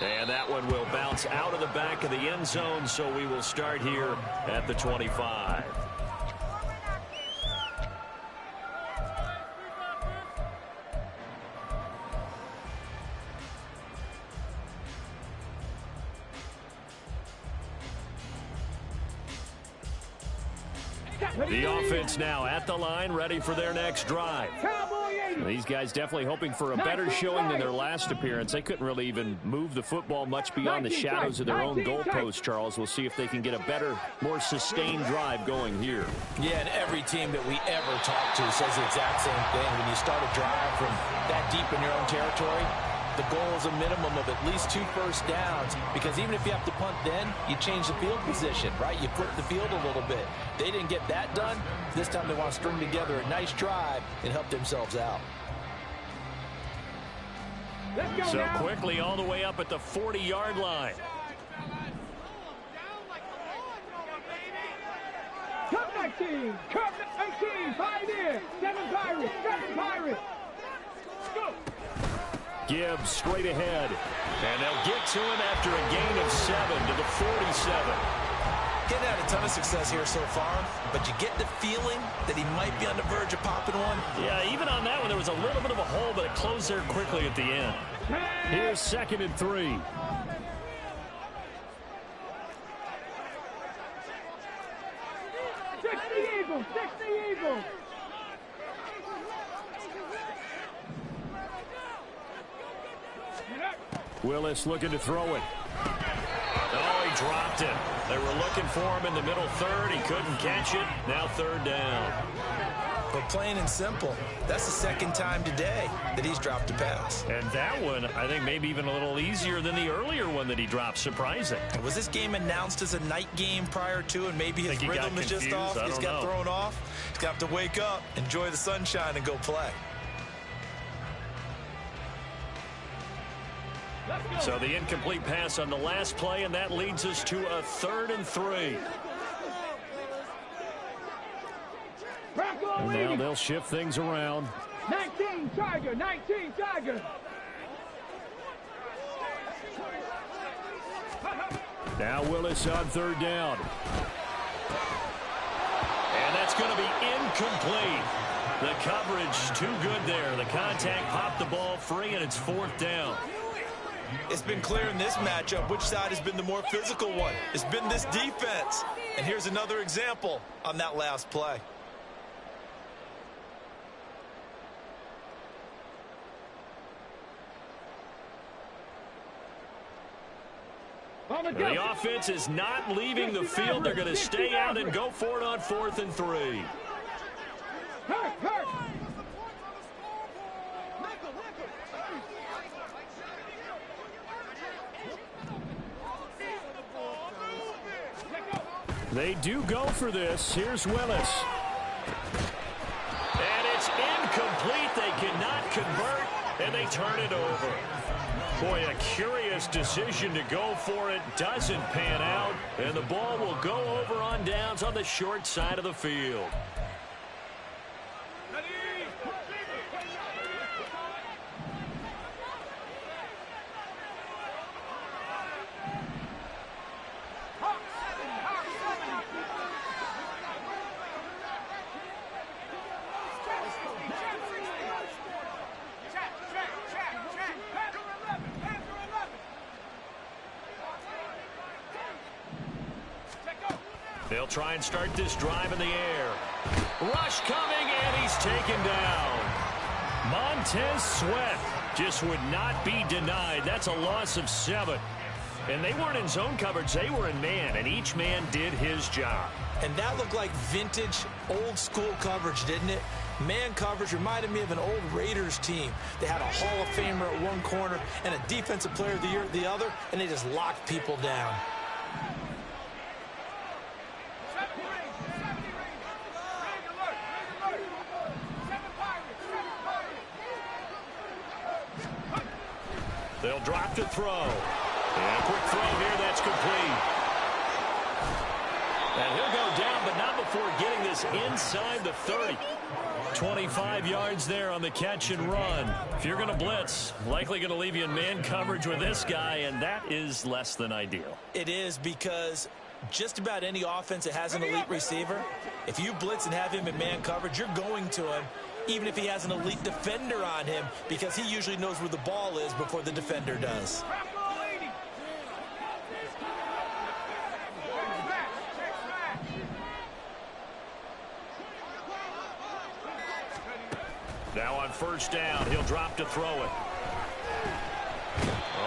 And that one will bounce out of the back of the end zone, so we will start here at the 25. The offense now at the line, ready for their next drive. These guys definitely hoping for a better showing than their last appearance. They couldn't really even move the football much beyond the shadows of their own goalpost, Charles. We'll see if they can get a better, more sustained drive going here. Yeah, and every team that we ever talk to says the exact same thing. When you start a drive from that deep in your own territory, the goal is a minimum of at least 2 first downs, because even if you have to punt then, you change the field position, right? You flip the field a little bit. They didn't get that done. This time they want to string together a nice drive and help themselves out. So quickly all the way up at the 40-yard line. Come 19, come 19, Pioneer, 7 Pirates, 7 Pirates. Go. Gibbs straight ahead. And they'll get to him after a gain of 7 to the 47. Getting had a ton of success here so far, but you get the feeling that he might be on the verge of popping one. Yeah, even on that one, there was a little bit of a hole, but it closed there quickly at the end. Here's 2nd and 3. Six the Eagles, 6 the Eagles. Willis looking to throw it. Oh, he dropped it. They were looking for him in the middle third. He couldn't catch it. Now 3rd down. But plain and simple, that's the second time today that he's dropped a pass. And that one, I think, maybe even a little easier than the earlier one that he dropped. Surprising. Was this game announced as a night game prior to, and maybe his rhythm is just off? He's got thrown off. He's got to wake up, enjoy the sunshine, and go play. So the incomplete pass on the last play, and that leads us to a 3rd and 3. And now they'll shift things around. 19 Tiger, 19 Tiger. Now Willis on 3rd down. And that's going to be incomplete. The coverage too good there. The contact popped the ball free, and it's 4th down. It's been clear in this matchup which side has been the more physical one. It's been this defense. And here's another example on that last play. The offense is not leaving the field. They're going to stay out and go for it on 4th and 3. They do go for this. Here's Willis. And it's incomplete. They cannot convert, and they turn it over. Boy, a curious decision to go for it. Doesn't pan out, and the ball will go over on downs on the short side of the field. They'll try and start this drive in the air. Rush coming, and he's taken down. Montez Sweat just would not be denied. That's a loss of 7. And they weren't in zone coverage. They were in man, and each man did his job. And that looked like vintage, old-school coverage, didn't it? Man coverage reminded me of an old Raiders team. They had a Hall of Famer at one corner and a Defensive Player of the Year at the other, and they just locked people down. They'll drop to throw. And a quick throw here, that's complete. And he'll go down, but not before getting this inside the 30. 25 yards there on the catch and run. If you're going to blitz, likely going to leave you in man coverage with this guy, and that is less than ideal. It is, because just about any offense that has an elite receiver, if you blitz and have him in man coverage, you're going to him, even if he has an elite defender on him, because he usually knows where the ball is before the defender does. Now on first down, he'll drop to throw it.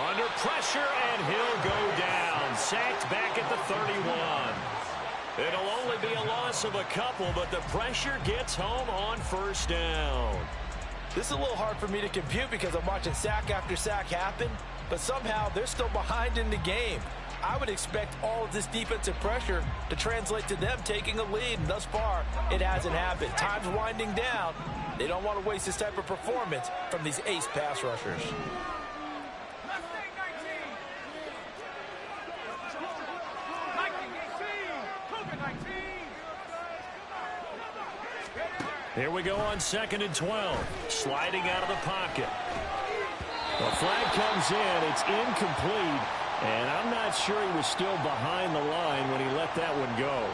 Under pressure, and he'll go down. Sacked back at the 31. It'll only be a loss of a couple, but the pressure gets home on first down. This is a little hard for me to compute because I'm watching sack after sack happen, but somehow they're still behind in the game. I would expect all of this defensive pressure to translate to them taking a lead, and thus far, it hasn't happened. Time's winding down. They don't want to waste this type of performance from these ace pass rushers. Here we go on 2nd and 12. Sliding out of the pocket. The flag comes in. It's incomplete. And I'm not sure he was still behind the line when he let that one go.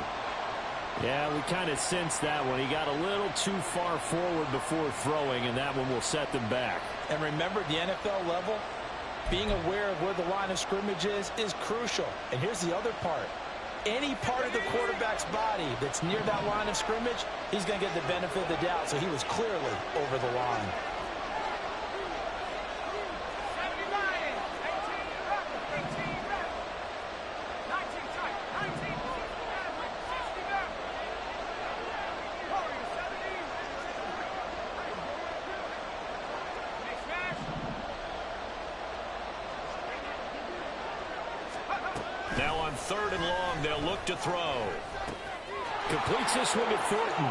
Yeah, we kind of sensed that one. He got a little too far forward before throwing, and that one will set them back. And remember, at the NFL level, being aware of where the line of scrimmage is crucial. And here's the other part. Any part of the quarterback's body that's near that line of scrimmage, he's going to get the benefit of the doubt. So he was clearly over the line. Now on 3rd and long, they'll look to throw. Completes this one to Thornton.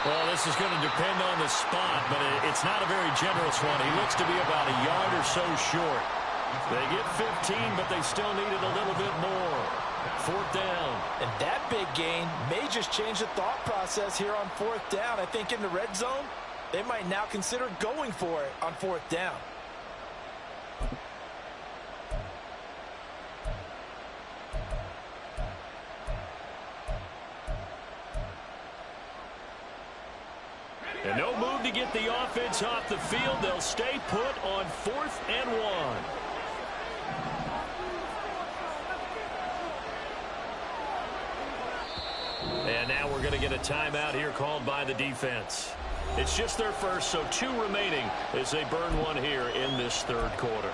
Well, this is going to depend on the spot, but it's not a very generous one. He looks to be about a yard or so short. They get 15, but they still need it a little bit more. 4th down. And that big gain may just change the thought process here on 4th down. I think in the red zone, they might now consider going for it on 4th down. And no move to get the offense off the field. They'll stay put on 4th and 1. And now we're going to get a timeout here called by the defense. It's just their first, so 2 remaining as they burn one here in this 3rd quarter.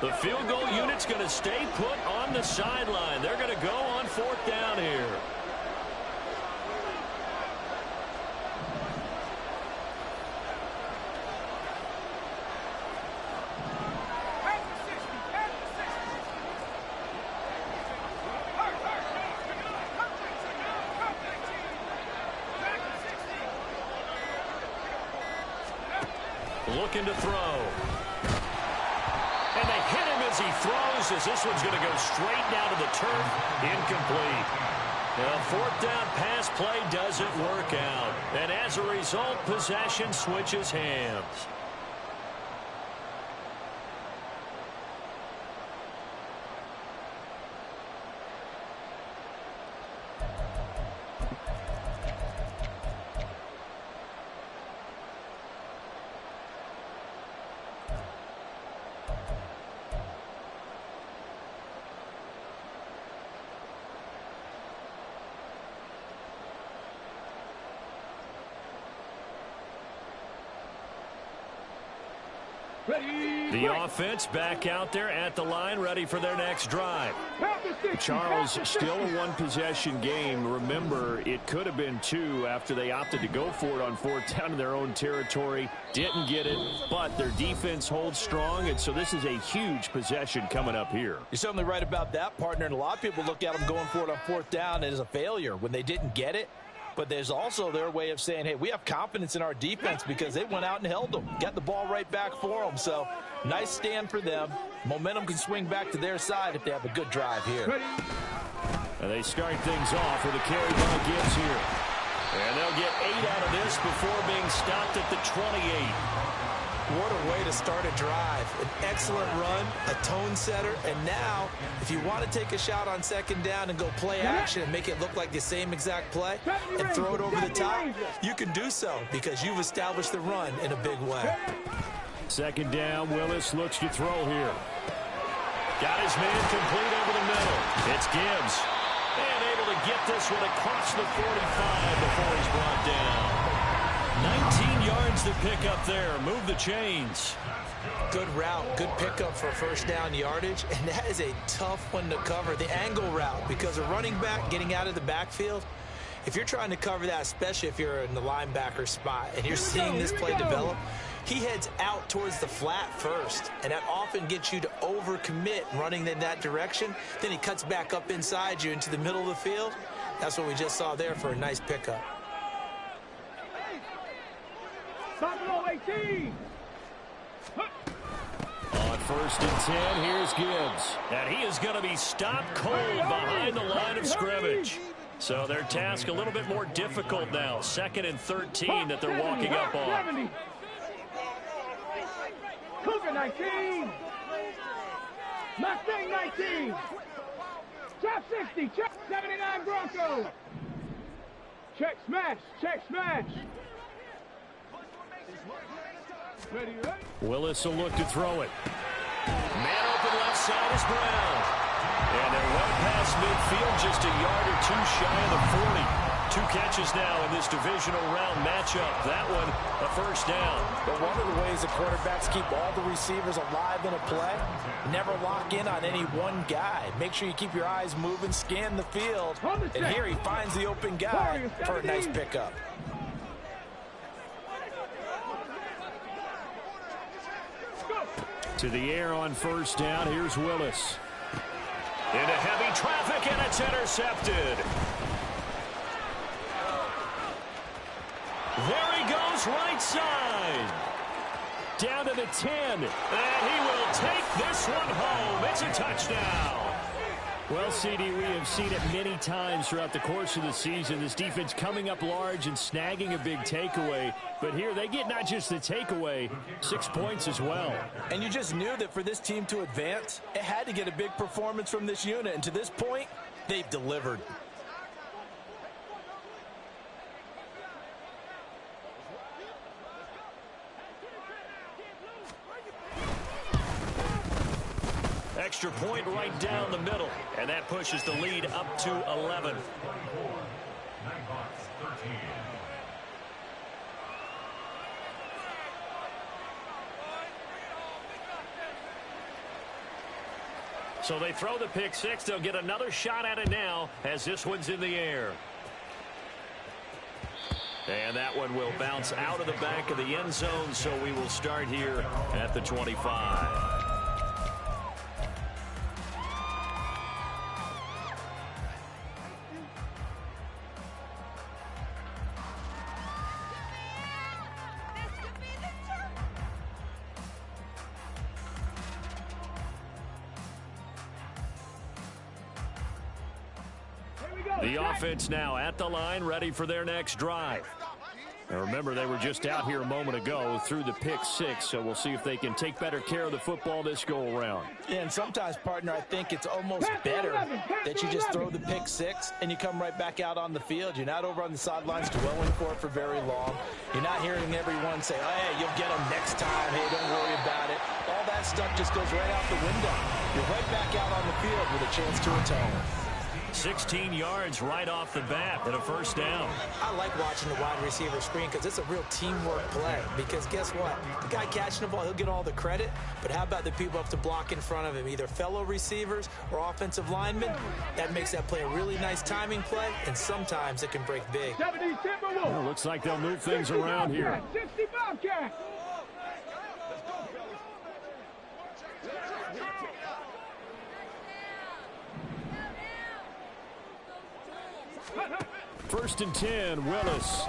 The field goal unit's going to stay put on the sideline. They're going to go on 4th down here. Looking to throw. And they hit him as he throws, as this one's going to go straight down to the turf. Incomplete. Now, 4th down pass play doesn't work out. And as a result, possession switches hands. The offense back out there at the line, ready for their next drive. Charles, still a 1-possession game. Remember, it could have been 2 after they opted to go for it on 4th down in their own territory. Didn't get it, but their defense holds strong, and so this is a huge possession coming up here. You're certainly right about that, partner, and a lot of people look at them going for it on 4th down as a failure when they didn't get it. But there's also their way of saying, hey, we have confidence in our defense because they went out and held them. Got the ball right back for them. So, nice stand for them. Momentum can swing back to their side if they have a good drive here. And they start things off with a carry by Gibbs here. And they'll get 8 out of this before being stopped at the 28. What a way to start a drive. An excellent run, a tone setter, and now, if you want to take a shot on 2nd down and go play action and make it look like the same exact play and throw it over the top, you can do so because you've established the run in a big way. 2nd down, Willis looks to throw here. Got his man complete over the middle. It's Gibbs. And able to get this one across the 45 before he's brought down. 19 yards to pick up there. Move the chains. Good route, good pickup for 1st down yardage, and that is a tough one to cover, the angle route, because a running back getting out of the backfield, if you're trying to cover that, especially if you're in the linebacker spot and you're seeing this play develop, he heads out towards the flat first, and that often gets you to overcommit running in that direction. Then he cuts back up inside you into the middle of the field. That's what we just saw there for a nice pickup. 18. On 1st and 10, here's Gibbs. And he is going to be stopped cold behind the line of scrimmage. So their task a little bit more difficult now. 2nd and 13 that they're walking up on. Cougar 19. Mustang 19. Chop 60. Check 79 Bronco. Check smash. Check smash. Ready, ready. Willis will look to throw it. Man open left side is Brown. And they're well past midfield, just a yard or 2 shy of the 40. 2 catches now in this divisional round matchup. That one, a 1st down. But one of the ways the quarterbacks keep all the receivers alive in a play, never lock in on any one guy. Make sure you keep your eyes moving, scan the field. And here he finds the open guy for a nice pickup. To the air on 1st down. Here's Willis. Into heavy traffic, and it's intercepted. There he goes, right side. Down to the 10. And he will take this one home. It's a touchdown. Well, CD, we have seen it many times throughout the course of the season. This defense coming up large and snagging a big takeaway. But here they get not just the takeaway, 6 points as well. And you just knew that for this team to advance, it had to get a big performance from this unit. And to this point, they've delivered. Extra point right down the middle. And that pushes the lead up to 11. So they throw the pick six. They'll get another shot at it now as this one's in the air. And that one will bounce out of the back of the end zone, so we will start here at the 25. The offense now at the line, ready for their next drive. Now remember, they were just out here a moment ago through the pick six, so we'll see if they can take better care of the football this go-around. And sometimes, partner, I think it's almost better that you just throw the pick six and you come right back out on the field. You're not over on the sidelines dwelling for it for very long. You're not hearing everyone say, oh, hey, you'll get them next time. Hey, don't worry about it. All that stuff just goes right out the window. You're right back out on the field with a chance to atone. 16 yards right off the bat and a first down. I like watching the wide receiver screen because it's a real teamwork play. Because guess what? The guy catching the ball, he'll get all the credit. But how about the people up to block in front of him, either fellow receivers or offensive linemen? That makes that play a really nice timing play, and sometimes it can break big. Well, looks like they'll move things around here. 60 Bobcat. First and 10, Willis.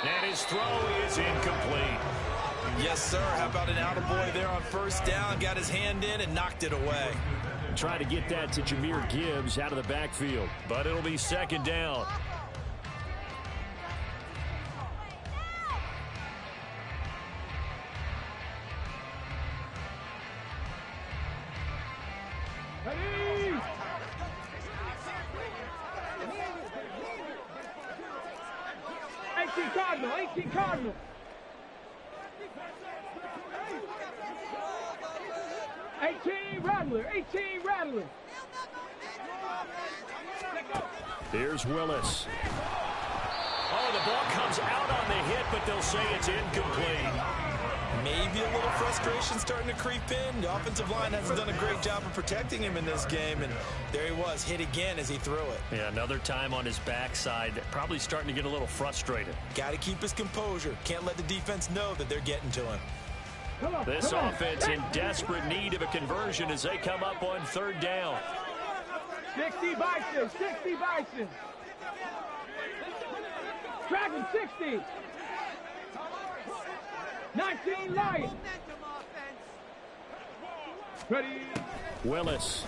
And his throw is incomplete. Yes, sir. How about an attaboy there on first down? Got his hand in and knocked it away. Try to get that to Jahmyr Gibbs out of the backfield, but it'll be second down. Ready? 18 Cardinal, 18 Cardinal. Rattler, 18 Rattler. Here's Willis. Oh, the ball comes out on the hit, but they'll say it's incomplete. Maybe a little frustration starting to creep in. The offensive line hasn't done a great job of protecting him in this game, and there he was, hit again as he threw it. Yeah, another time on his backside, probably starting to get a little frustrated. Got to keep his composure. Can't let the defense know that they're getting to him. This offense in desperate need of a conversion as they come up on third down. 60 Bison, 60 Bison. Dragon 60. 19 Lions. Ready. Willis.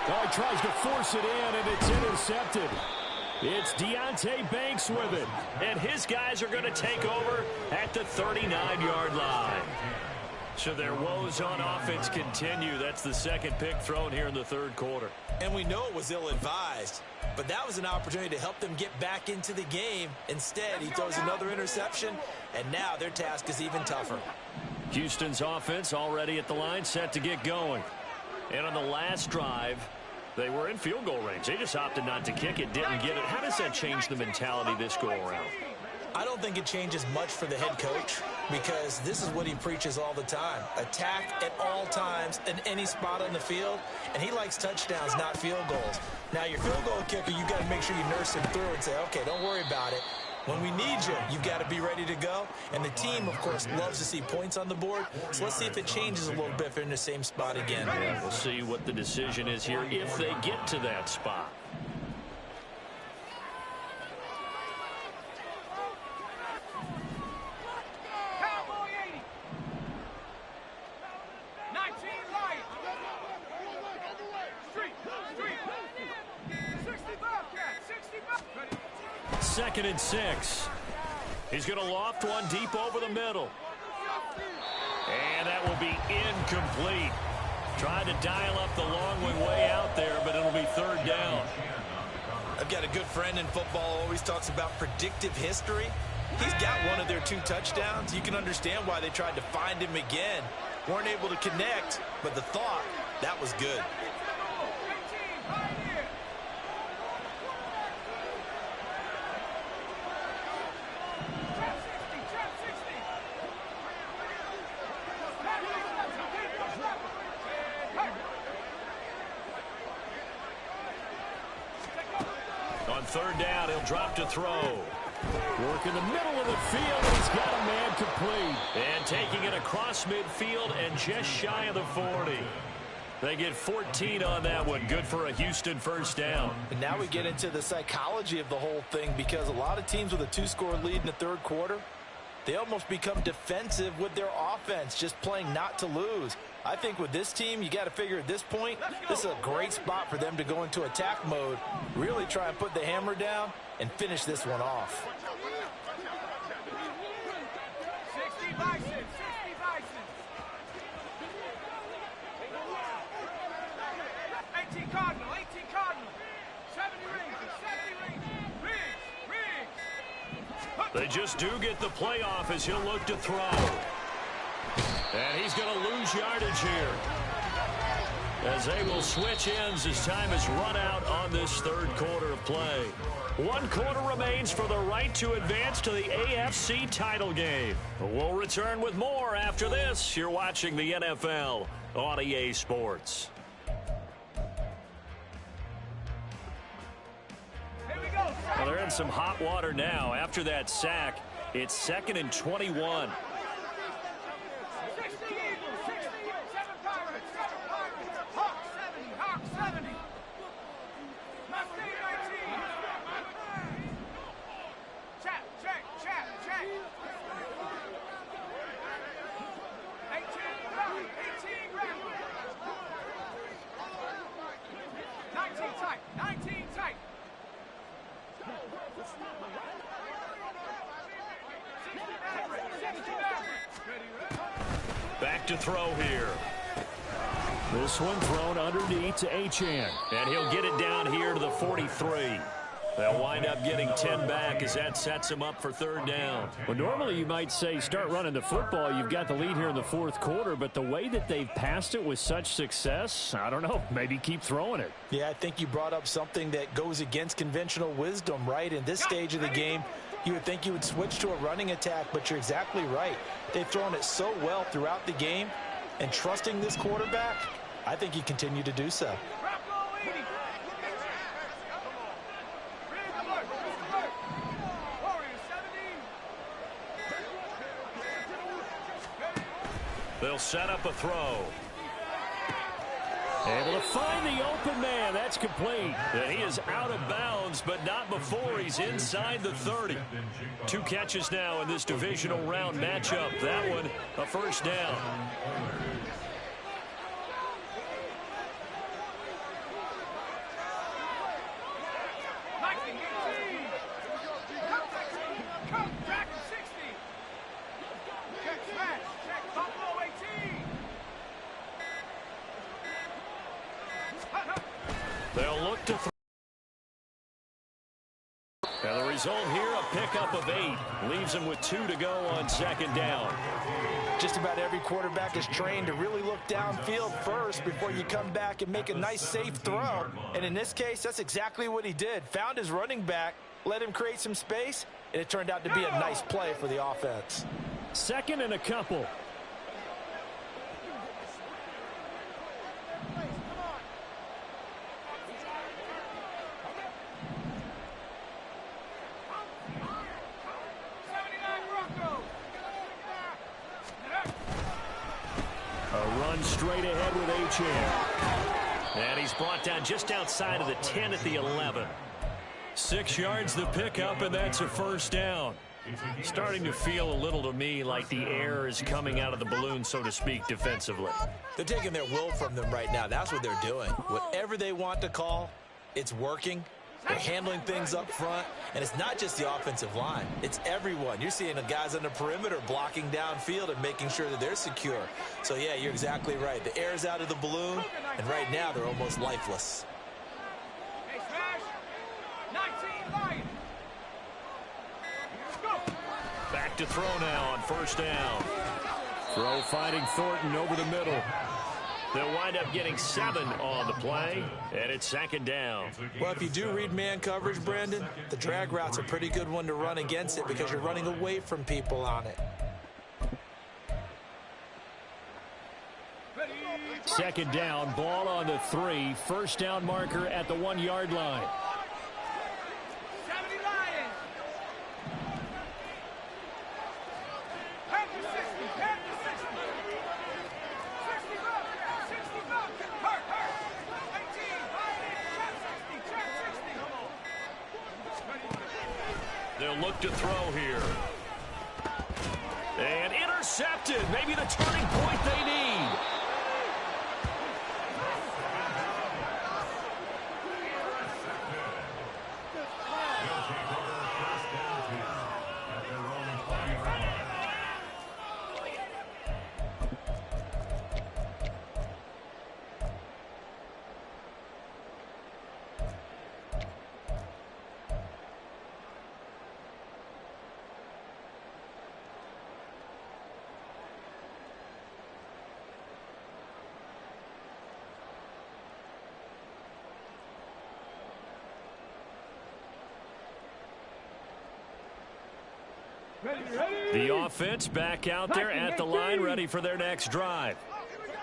Oh, he tries to force it in, and it's intercepted. It's Deonte Banks with it, and his guys are going to take over at the 39-yard line. So their woes on offense continue. That's the second pick thrown here in the third quarter. And we know it was ill-advised, but that was an opportunity to help them get back into the game. Instead, he throws another interception, and now their task is even tougher. Houston's offense already at the line, set to get going. And on the last drive, they were in field goal range. They just opted not to kick it, didn't get it. How does that change the mentality this go-around? I don't think it changes much for the head coach because this is what he preaches all the time. Attack at all times in any spot on the field, and he likes touchdowns, not field goals. Now, your field goal kicker, you've got to make sure you nurse him through and say, okay, don't worry about it. When we need you, you've got to be ready to go. And the team, of course, loves to see points on the board. So let's see if it changes a little bit if they're in the same spot again. Yeah, we'll see what the decision is here if they get to that spot. Cowboy 80. 19 Lions. 2nd and 6. He's going to loft one deep over the middle. And that will be incomplete. Tried to dial up the long way out there, but it'll be 3rd down. I've got a good friend in football, always talks about predictive history. He's got one of their 2 touchdowns. You can understand why they tried to find him again. Weren't able to connect, but the thought, that was good. On 3rd down, he'll drop to throw. Work in the middle of the field, and he's got a man complete. And taking it across midfield and just shy of the 40. They get 14 on that one. Good for a Houston 1st down. And now we get into the psychology of the whole thing, because a lot of teams with a 2-score lead in the 3rd quarter, they almost become defensive with their offense, just playing not to lose. I think with this team, you got to figure at this point, this is a great spot for them to go into attack mode, really try and put the hammer down and finish this one off. 60 Bison, 60 Bison. 18 Cardinal, 18 Cardinal. 70 rings, 70 rings. Rings. They just do get the playoff as he'll look to throw. And he's going to lose yardage here, as they will switch ends as time is run out on this 3rd quarter of play. 1 quarter remains for the right to advance to the AFC title game. We'll return with more after this. You're watching the NFL on EA Sports. Well, they're in some hot water now. After that sack, it's 2nd and 21. Back to throw here. This one thrown underneath to Achane. And he'll get it down here to the 43. They'll wind up getting 10 back as that sets him up for 3rd down. Well, normally you might say start running the football. You've got the lead here in the 4th quarter, but the way that they've passed it with such success, I don't know, maybe keep throwing it. Yeah, I think you brought up something that goes against conventional wisdom, right? In this stage of the game, you would think you would switch to a running attack, but you're exactly right. They've thrown it so well throughout the game, and trusting this quarterback, I think you continue to do so. They'll set up a throw. Able to find the open man. That's complete. And he is out of bounds, but not before he's inside the 30. 2 catches now in this divisional round matchup. That one, a 1st down. They'll look to throw. And the result here, a pickup of 8. Leaves them with 2 to go on 2nd down. Just about every quarterback is trained to really look downfield first before you come back and make a nice, safe throw. And in this case, that's exactly what he did. Found his running back, let him create some space, and it turned out to be a nice play for the offense. 2nd and a couple. Straight ahead with Achane. And he's brought down just outside of the 10 at the 11. 6 yards the pickup, and that's a 1st down. Starting to feel a little to me like the air is coming out of the balloon, so to speak, defensively. They're taking their will from them right now. That's what they're doing. Whatever they want to call, it's working. They're handling things up front, and it's not just the offensive line. It's everyone. You're seeing the guys on the perimeter blocking downfield and making sure that they're secure. So, yeah, you're exactly right. The air is out of the balloon, and right now they're almost lifeless. Hey, Smash. 19 Lions. Go. Back to throw now on first down. Throw finding Thornton over the middle. They'll wind up getting 7 on the play, and it's second down. Well, if you do read man coverage, Brandon, the drag route's a pretty good one to run against it because you're running away from people on it. Second down, ball on the 3. First down marker at the 1-yard line. 70 Lions. Head to 60. Head to 60. 60 up. 60 up. Hurt. 18. Lions. Check 60. They'll look to throw here. And intercepted. Maybe the turning point they need. The offense back out there at the line, ready for their next drive.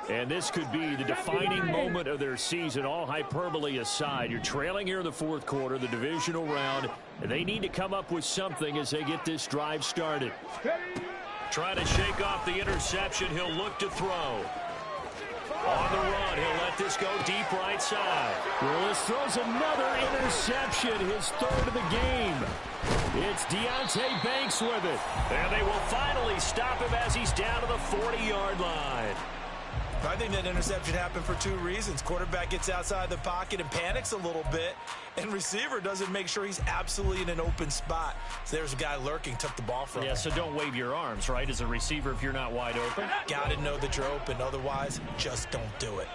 And this could be the defining moment of their season, all hyperbole aside. You're trailing here in the fourth quarter, the divisional round, and they need to come up with something as they get this drive started. Trying to shake off the interception. He'll look to throw. On the run, he'll let this go deep right side. Willis throws another interception, his 3rd of the game. It's Deonte Banks with it. And they will finally stop him as he's down to the 40-yard line. I think that interception happened for 2 reasons. Quarterback gets outside the pocket and panics a little bit, and receiver doesn't make sure he's absolutely in an open spot. So there's a guy lurking, took the ball from him. Yeah, so don't wave your arms, right, as a receiver if you're not wide open. Got to know that you're open. Otherwise, just don't do it.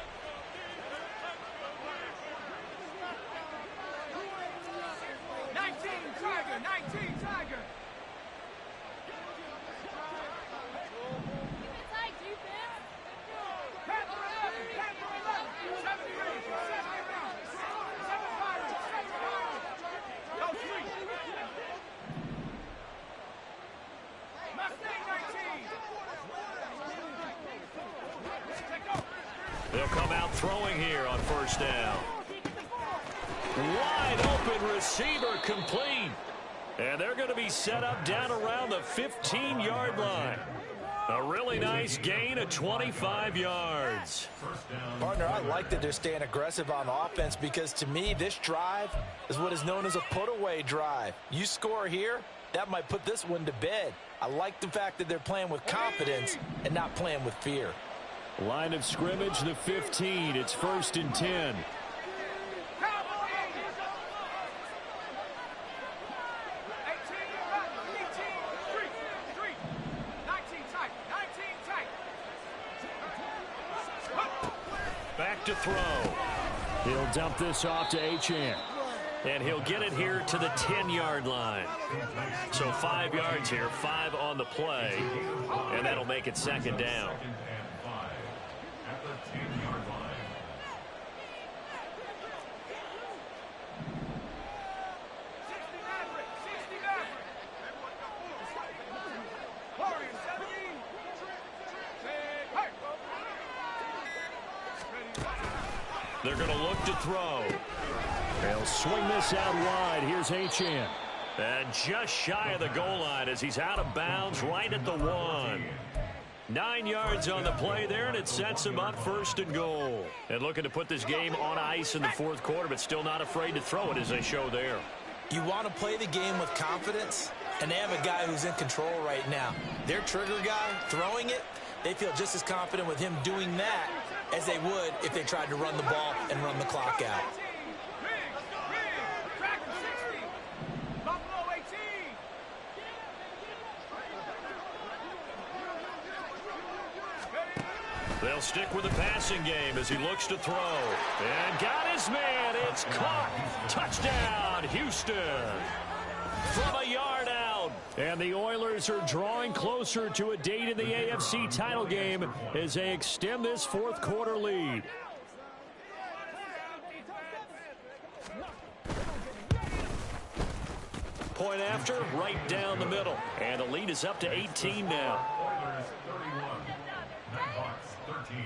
They'll come out throwing here on first down. Wide open receiver complete. And they're going to be set up down around the 15-yard line. A really nice gain of 25 yards. Partner, I like that they're staying aggressive on offense because to me, this drive is what is known as a put-away drive. You score here, that might put this one to bed. I like the fact that they're playing with confidence and not playing with fear. Line of scrimmage, the 15. It's 1st and 10. Back to throw. He'll dump this off to Achane. And he'll get it here to the 10-yard line. So 5 yards here, 5 on the play. And that'll make it second down. At the 10-yard line. They're going to look to throw. They'll swing this out wide. Here's Achane. And just shy of the goal line as he's out of bounds right at the 1. 9 yards on the play there, and it sets him up 1st and goal. And looking to put this game on ice in the fourth quarter, but still not afraid to throw it as they show there. You want to play the game with confidence, and they have a guy who's in control right now. Their trigger guy throwing it, they feel just as confident with him doing that as they would if they tried to run the ball and run the clock out. They'll stick with the passing game as he looks to throw. And got his man. It's caught. Touchdown, Houston. From a yard out. And the Oilers are drawing closer to a date in the AFC title game as they extend this fourth quarter lead. Point after, right down the middle. And the lead is up to 18 now. Oilers 31, Nighthawks 13.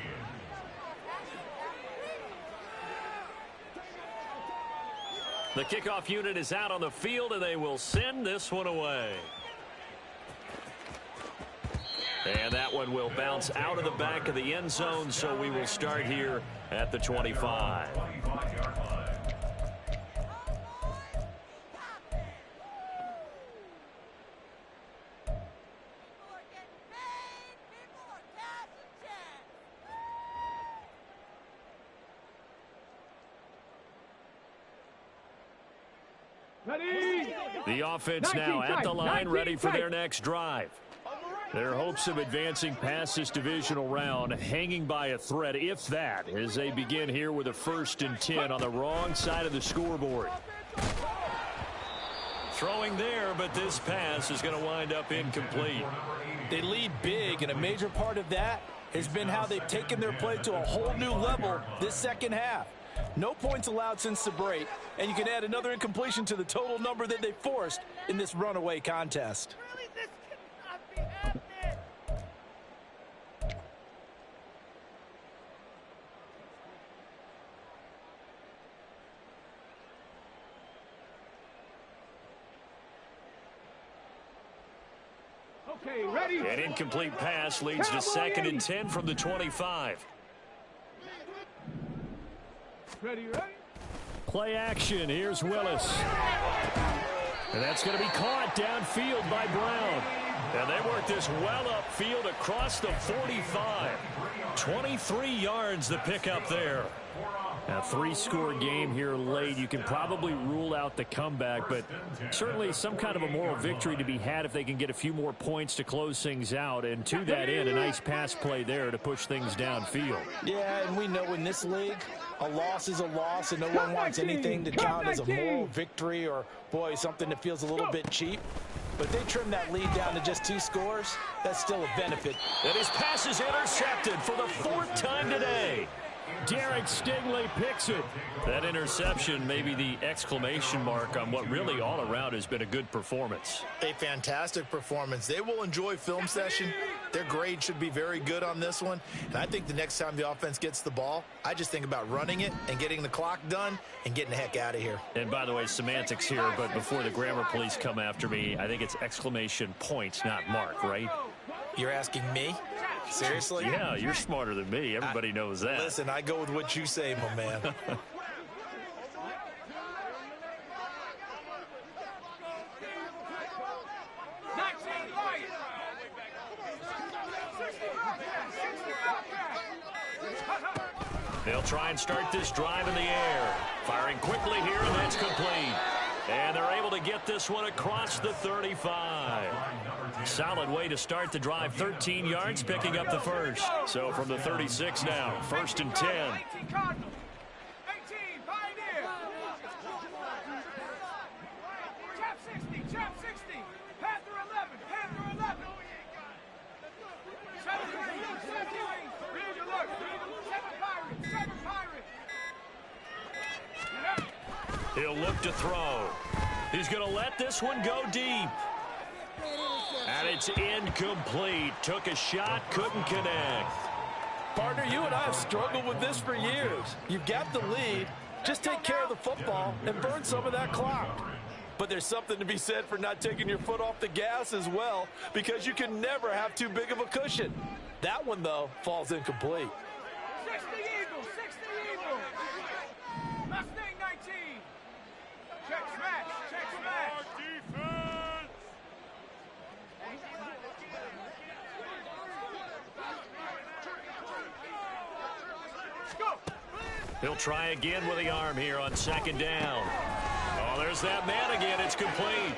The kickoff unit is out on the field, and they will send this one away. And that one will bounce out of the back of the end zone, so we will start here at the 25. 25-yard line. Ready? The offense now at the line, ready for their next drive. Their hopes of advancing past this divisional round hanging by a thread, if that, as they begin here with a 1st and 10 on the wrong side of the scoreboard. Throwing there, but this pass is going to wind up incomplete. They lead big, and a major part of that has been how they've taken their play to a whole new level this second half. No points allowed since the break, and you can add another incompletion to the total number that they forced in this runaway contest. Okay, ready? An incomplete pass leads to 2nd and 10 from the 25. Ready, ready? Play action. Here's Willis. And that's going to be caught downfield by Brown. And they work this well upfield across the 45. 23 yards the pickup there. A 3-score game here late. You can probably rule out the comeback, but certainly some kind of a moral victory to be had if they can get a few more points to close things out. And to that end, a nice pass play there to push things downfield. Yeah, and we know in this league, a loss is a loss, and no one wants anything to count as a moral victory or, boy, something that feels a little bit cheap. But they trim that lead down to just 2 scores. That's still a benefit. And his pass is intercepted for the 4th time today. Derek Stingley picks it. That interception may be the exclamation mark on what really all around has been a good performance. A fantastic performance. They will enjoy film session. Their grade should be very good on this one. And I think the next time the offense gets the ball, I just think about running it and getting the clock done and getting the heck out of here. And by the way, semantics here, but before the grammar police come after me, I think it's exclamation points, not mark, right? You're asking me? Seriously? Yeah, you're smarter than me. Everybody knows that. Listen, I go with what you say, my man. They'll try and start this drive in the air. Firing quickly here, and that's complete. And they're able to get this one across the 35. Solid way to start the drive. 13 yards, picking up the first. So from the 36 now, 1st and 10. 18 Cardinals. 18 Pioneer. Chap 60, Chap 60. Panther 11, Panther 11. 7 Pirates, 7 Pirates. Read your look. 7 Pirates, 7 Pirates. He'll look to throw. He's going to let this one go deep. And it's incomplete. Took a shot, couldn't connect. Partner, you and I have struggled with this for years. You've got the lead. Just take care of the football and burn some of that clock. But there's something to be said for not taking your foot off the gas as well, because you can never have too big of a cushion. That one, though, falls incomplete. 60 Eagles, 60 Eagles. Mustang 19. Check smash, check smash. Defense. Go. He'll try again with the arm here on 2nd down. Oh, there's that man again. It's complete.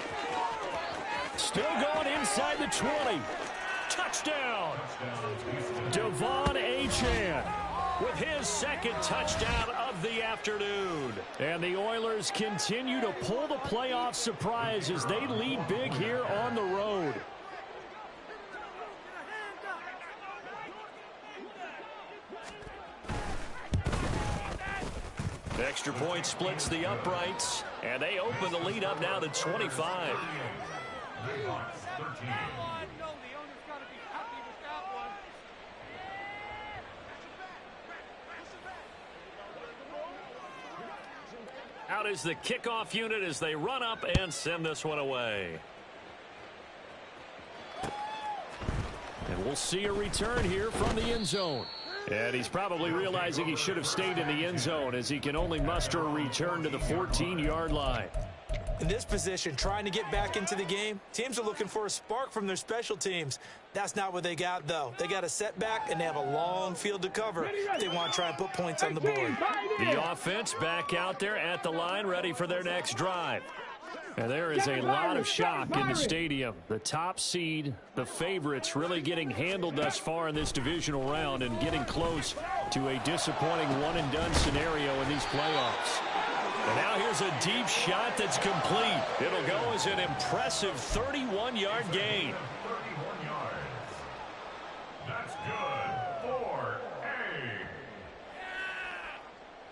Still going inside the 20. touchdown. Devon Achane with his second touchdown of the afternoon. And the Oilers continue to pull the playoff surprise as they lead big here on the road. Extra point splits the uprights, and they open the lead up now to 25. Out is the kickoff unit as they run up and send this one away. And we'll see a return here from the end zone. And he's probably realizing he should have stayed in the end zone as he can only muster a return to the 14-yard line. In this position, trying to get back into the game, teams are looking for a spark from their special teams. That's not what they got, though. They got a setback, and they have a long field to cover if they want to try and put points on the board. The offense back out there at the line, ready for their next drive. And there is a lot of shock in the stadium. The top seed, the favorites, really getting handled thus far in this divisional round and getting close to a disappointing one-and-done scenario in these playoffs. And now here's a deep shot that's complete. It'll go as an impressive 31-yard gain. 31 yards. That's good for A.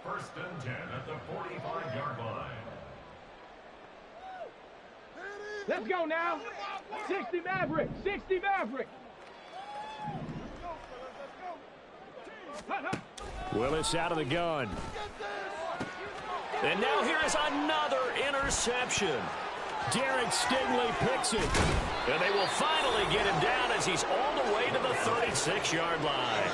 First and 10 at the 45-yard line. Let's go now. 60 Maverick. 60 Maverick. Willis out of the gun. And now here is another interception. Derek Stingley picks it. And they will finally get him down as he's all the way to the 36-yard line.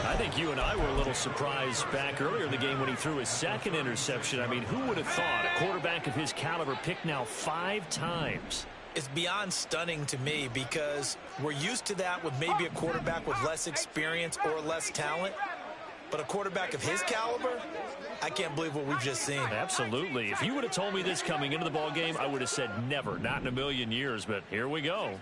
I think you and I were a little surprised back earlier in the game when he threw his second interception. I mean, who would have thought a quarterback of his caliber picked now 5 times? It's beyond stunning to me because we're used to that with maybe a quarterback with less experience or less talent. But a quarterback of his caliber, I can't believe what we've just seen. Absolutely. If you would have told me this coming into the ball game, I would have said never, not in a million years. But here we go.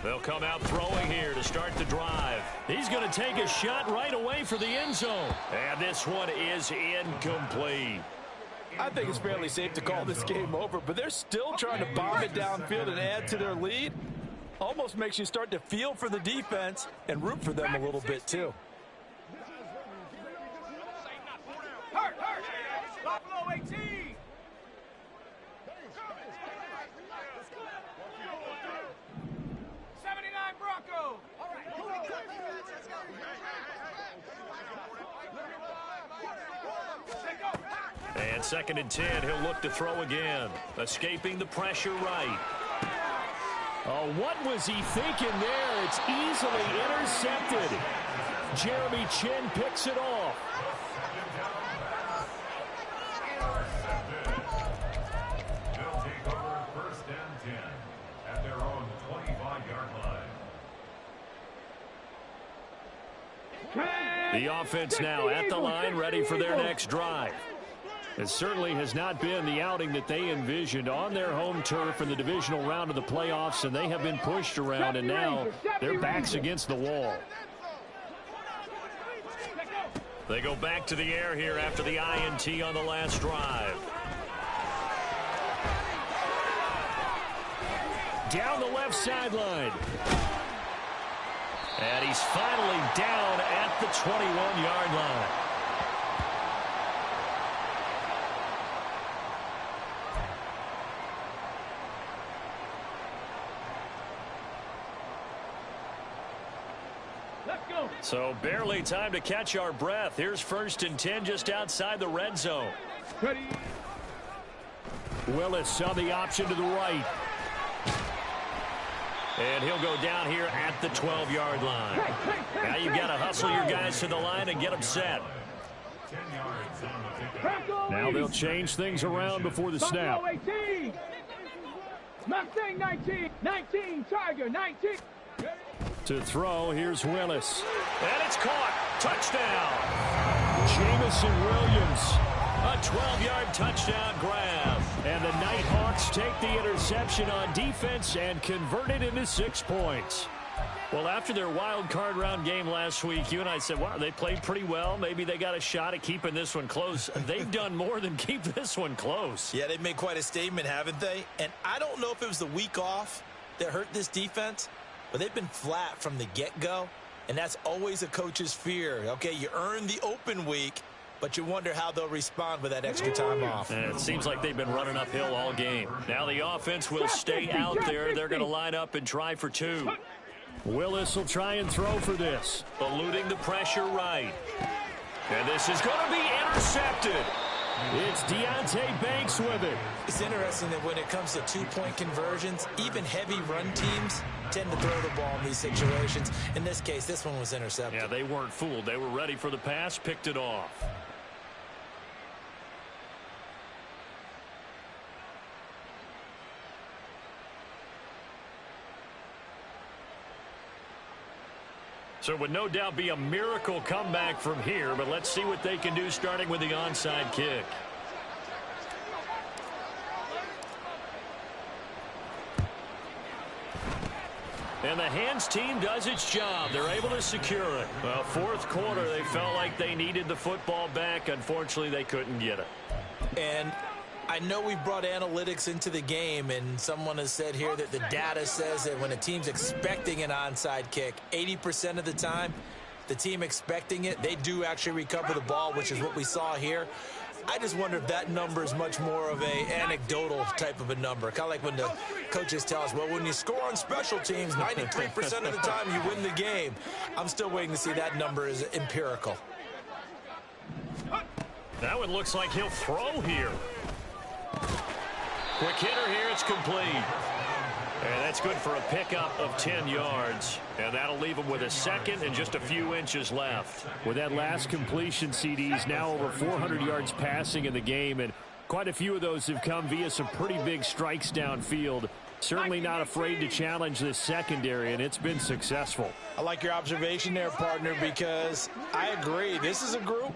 They'll come out throwing here to start the drive. He's going to take a shot right away for the end zone. And this one is incomplete. I think it's fairly safe to call this game over, but they're still trying to bomb it downfield and add to their lead. Almost makes you start to feel for the defense and root for them a little bit, too. Hurt. Buffalo 18. 79 Bronco. And 2nd and 10, he'll look to throw again. Escaping the pressure right. Oh, what was he thinking there? It's easily intercepted. Jeremy Chin picks it off. They'll take over 1st and 10 at their own 25-yard line. The offense now at the line, ready for their next drive. It certainly has not been the outing that they envisioned on their home turf in the divisional round of the playoffs, and they have been pushed around, and now their backs against the wall. They go back to the air here after the INT on the last drive. Down the left sideline. And he's finally down at the 21-yard line. So barely time to catch our breath. Here's 1st and 10 just outside the red zone. Ready. Willis saw the option to the right. And he'll go down here at the 12-yard line. Now you've got to hustle your guys to the line and get them set. Now they'll change things around before the snap. 18. Mustang 19. 19. Tiger 19. To throw, here's Willis. And it's caught. Touchdown. Jamison Williams. A 12-yard touchdown grab. And the Nighthawks take the interception on defense and convert it into 6 points. Well, after their wild card round game last week, you and I said, wow, they played pretty well. Maybe they got a shot at keeping this one close. They've done more than keep this one close. Yeah, they've made quite a statement, haven't they? And I don't know if it was the week off that hurt this defense, but they've been flat from the get-go, and that's always a coach's fear. Okay, you earn the open week, but you wonder how they'll respond with that extra time off. And it seems like they've been running uphill all game. Now the offense will stay out there. They're going to line up and try for 2. Willis will try and throw for this. Eluding the pressure right. And this is going to be intercepted. It's Deonte Banks with it. It's interesting that when it comes to 2-point conversions, even heavy run teams tend to throw the ball in these situations. In this case, this one was intercepted. Yeah, they weren't fooled. They were ready for the pass, picked it off. So it would no doubt be a miracle comeback from here, but let's see what they can do starting with the onside kick. And the hands team does its job. They're able to secure it. Well, fourth quarter, they felt like they needed the football back. Unfortunately, they couldn't get it. And I know we brought analytics into the game, and someone has said here that the data says that when a team's expecting an onside kick, 80% of the time, the team expecting it, they do actually recover the ball, which is what we saw here. I just wonder if that number is much more of a anecdotal type of a number. Kind of like when the coaches tell us, well, when you score on special teams, 93% of the time you win the game. I'm still waiting to see that number is empirical. That one looks like he'll throw here. Quick hitter here, it's complete. And that's good for a pickup of 10 yards. And that'll leave him with a second and just a few inches left. With that last completion, CDs now over 400 yards passing in the game. And quite a few of those have come via some pretty big strikes downfield. Certainly not afraid to challenge this secondary, and it's been successful. I like your observation there, partner, because I agree. This is a group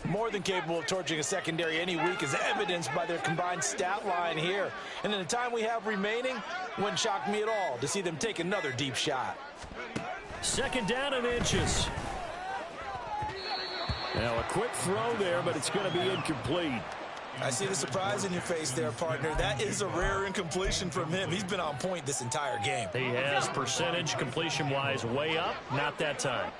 more than capable of torching a secondary any week, as evidenced by their combined stat line here. And in the time we have remaining, wouldn't shock me at all to see them take another deep shot. Second down and inches. Now a quick throw there, but it's going to be incomplete. I see the surprise in your face there, partner. That is a rare incompletion from him. He's been on point this entire game. He has percentage completion-wise way up, not that time.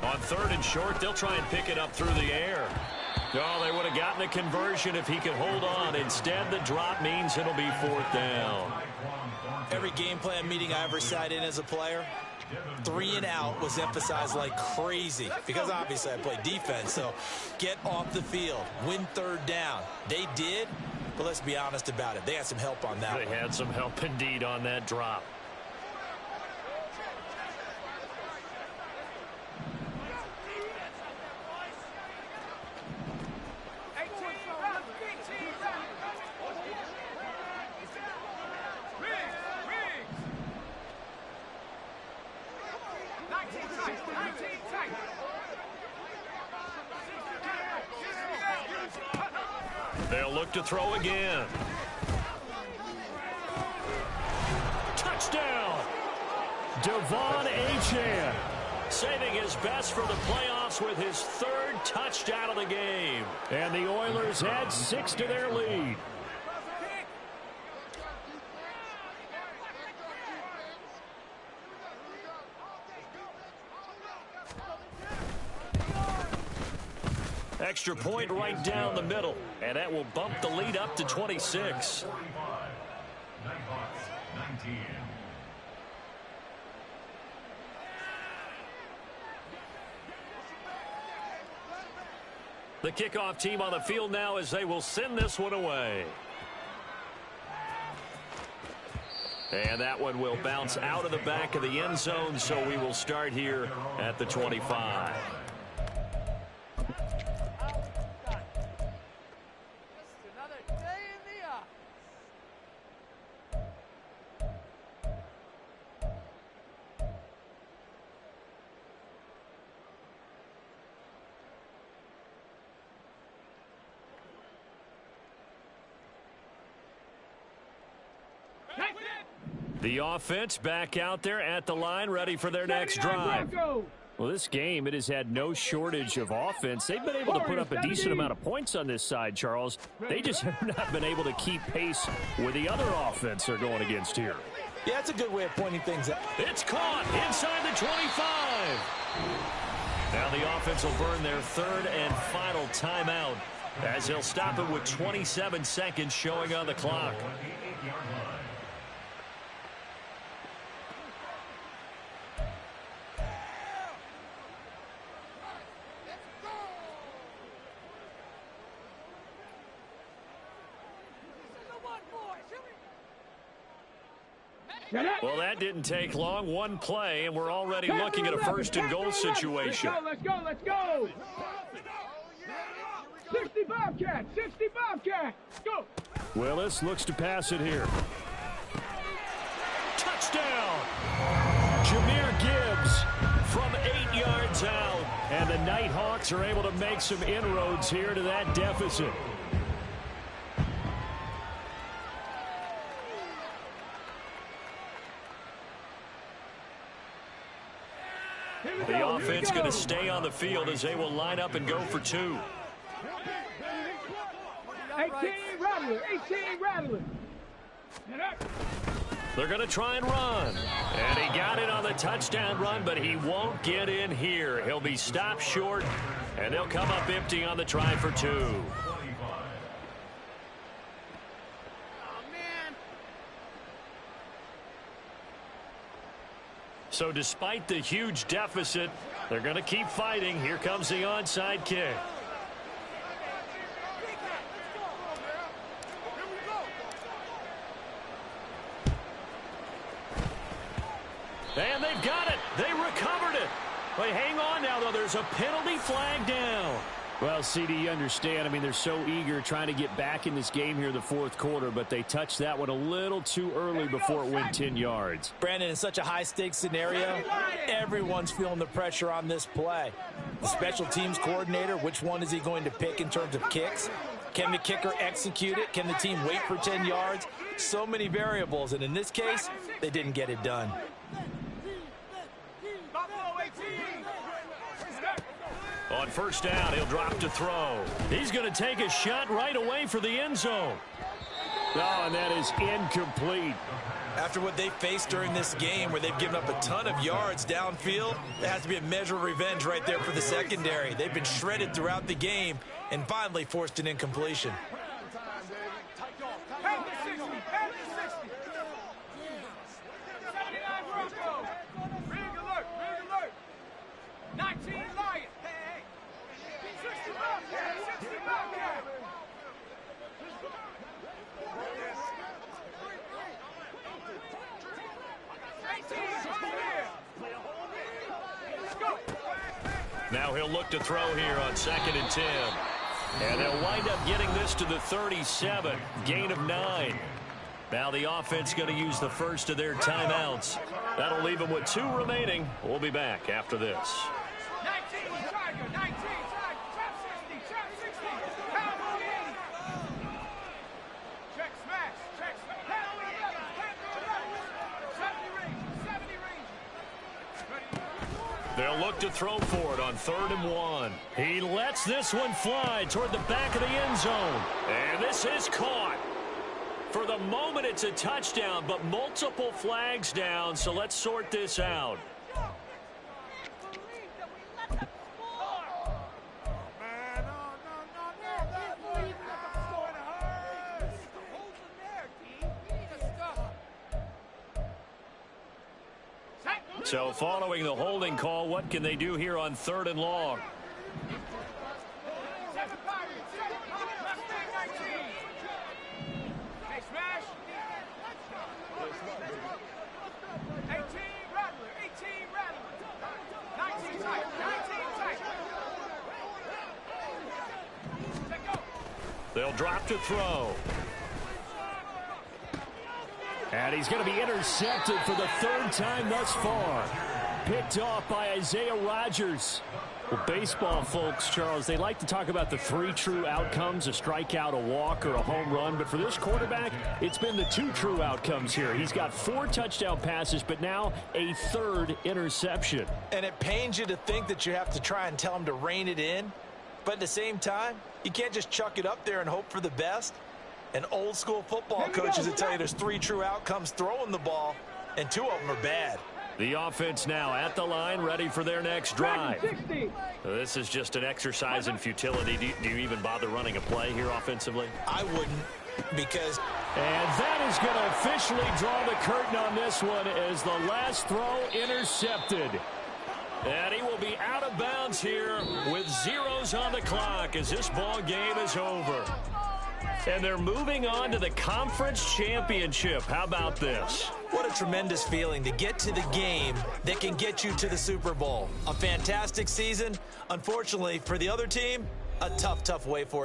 On third and short, they'll try and pick it up through the air. Oh, they would have gotten a conversion if he could hold on. Instead, the drop means it'll be fourth down. Every game plan meeting I ever sat in as a player, 3 and out was emphasized like crazy because obviously I play defense. So get off the field, win third down. They did, but let's be honest about it. They had some help on that. They had some help indeed on that drop. They'll look to throw again. Touchdown! Devon Achane saving his best for the playoffs with his 3rd touchdown of the game. And the Oilers add 6 to their lead. Extra point right down the middle, and that will bump the lead up to 26. The kickoff team on the field now as they will send this one away. And that one will bounce out of the back of the end zone, so we will start here at the 25. The offense back out there at the line, ready for their next drive. Well, this game, it has had no shortage of offense. They've been able to put up a decent amount of points on this side, Charles. They just have not been able to keep pace with the other offense they're going against here. Yeah, that's a good way of pointing things out. It's caught inside the 25. Now the offense will burn their third and final timeout as they'll stop it with 27 seconds showing on the clock. Well, that didn't take long. One play, and we're already looking at a first and goal situation. Let's go, let's go. 60 Bobcat, 60 Bobcat. Go. Willis looks to pass it here. Touchdown. Jahmyr Gibbs from 8 yards out. And the Nighthawks are able to make some inroads here to that deficit. The offense going to stay on the field as they will line up and go for two. 18 rattling, 18 rattling. They're going to try and run. And he got it on the touchdown run, but he won't get in here. He'll be stopped short, and they'll come up empty on the try for two. So despite the huge deficit, they're going to keep fighting. Here comes the onside kick. And they've got it. They recovered it. But hang on now, though. There's a penalty flag down. Well, CD, you understand. I mean, they're so eager trying to get back in this game here in the fourth quarter, but they touched that one a little too early before it went 10 yards. Brandon, in such a high-stakes scenario, everyone's feeling the pressure on this play. The special teams coordinator, which one is he going to pick in terms of kicks? Can the kicker execute it? Can the team wait for 10 yards? So many variables, and in this case, they didn't get it done. On first down, he'll drop to throw. He's going to take a shot right away for the end zone. Oh, and that is incomplete. After what they faced during this game where they've given up a ton of yards downfield, there has to be a measure of revenge right there for the secondary. They've been shredded throughout the game and finally forced an incompletion. Now he'll look to throw here on 2nd and 10. And they'll wind up getting this to the 37. Gain of 9. Now the offense going to use the first of their timeouts. That'll leave them with 2 remaining. We'll be back after this. 19, Tiger, 19, trap 60, trap 60, pound 80. Check smash, pound 11, 70 range. They'll look to throw for it on 3rd and 1. He lets this one fly toward the back of the end zone. And this is caught. For the moment, it's a touchdown, but multiple flags down, so let's sort this out. So following the holding call, what can they do here on 3rd and long? They'll drop to throw. And he's going to be intercepted for the third time thus far. Picked off by Isaiah Rodgers. Well, baseball folks, Charles, they like to talk about the 3 true outcomes, a strikeout, a walk, or a home run. But for this quarterback, it's been the 2 true outcomes here. He's got 4 touchdown passes, but now a 3rd interception. And it pains you to think that you have to try and tell him to rein it in. But at the same time, you can't just chuck it up there and hope for the best. And old school football coaches will tell you there's 3 true outcomes throwing the ball, and 2 of them are bad. The offense now at the line, ready for their next drive. This is just an exercise in futility. Do you even bother running a play here offensively? I wouldn't, because... And that is going to officially draw the curtain on this one as the last throw intercepted. And he will be out of bounds here with zeros on the clock as this ball game is over. And they're moving on to the conference championship. How about this? What a tremendous feeling to get to the game that can get you to the Super Bowl. A fantastic season. Unfortunately, for the other team, a tough way for it.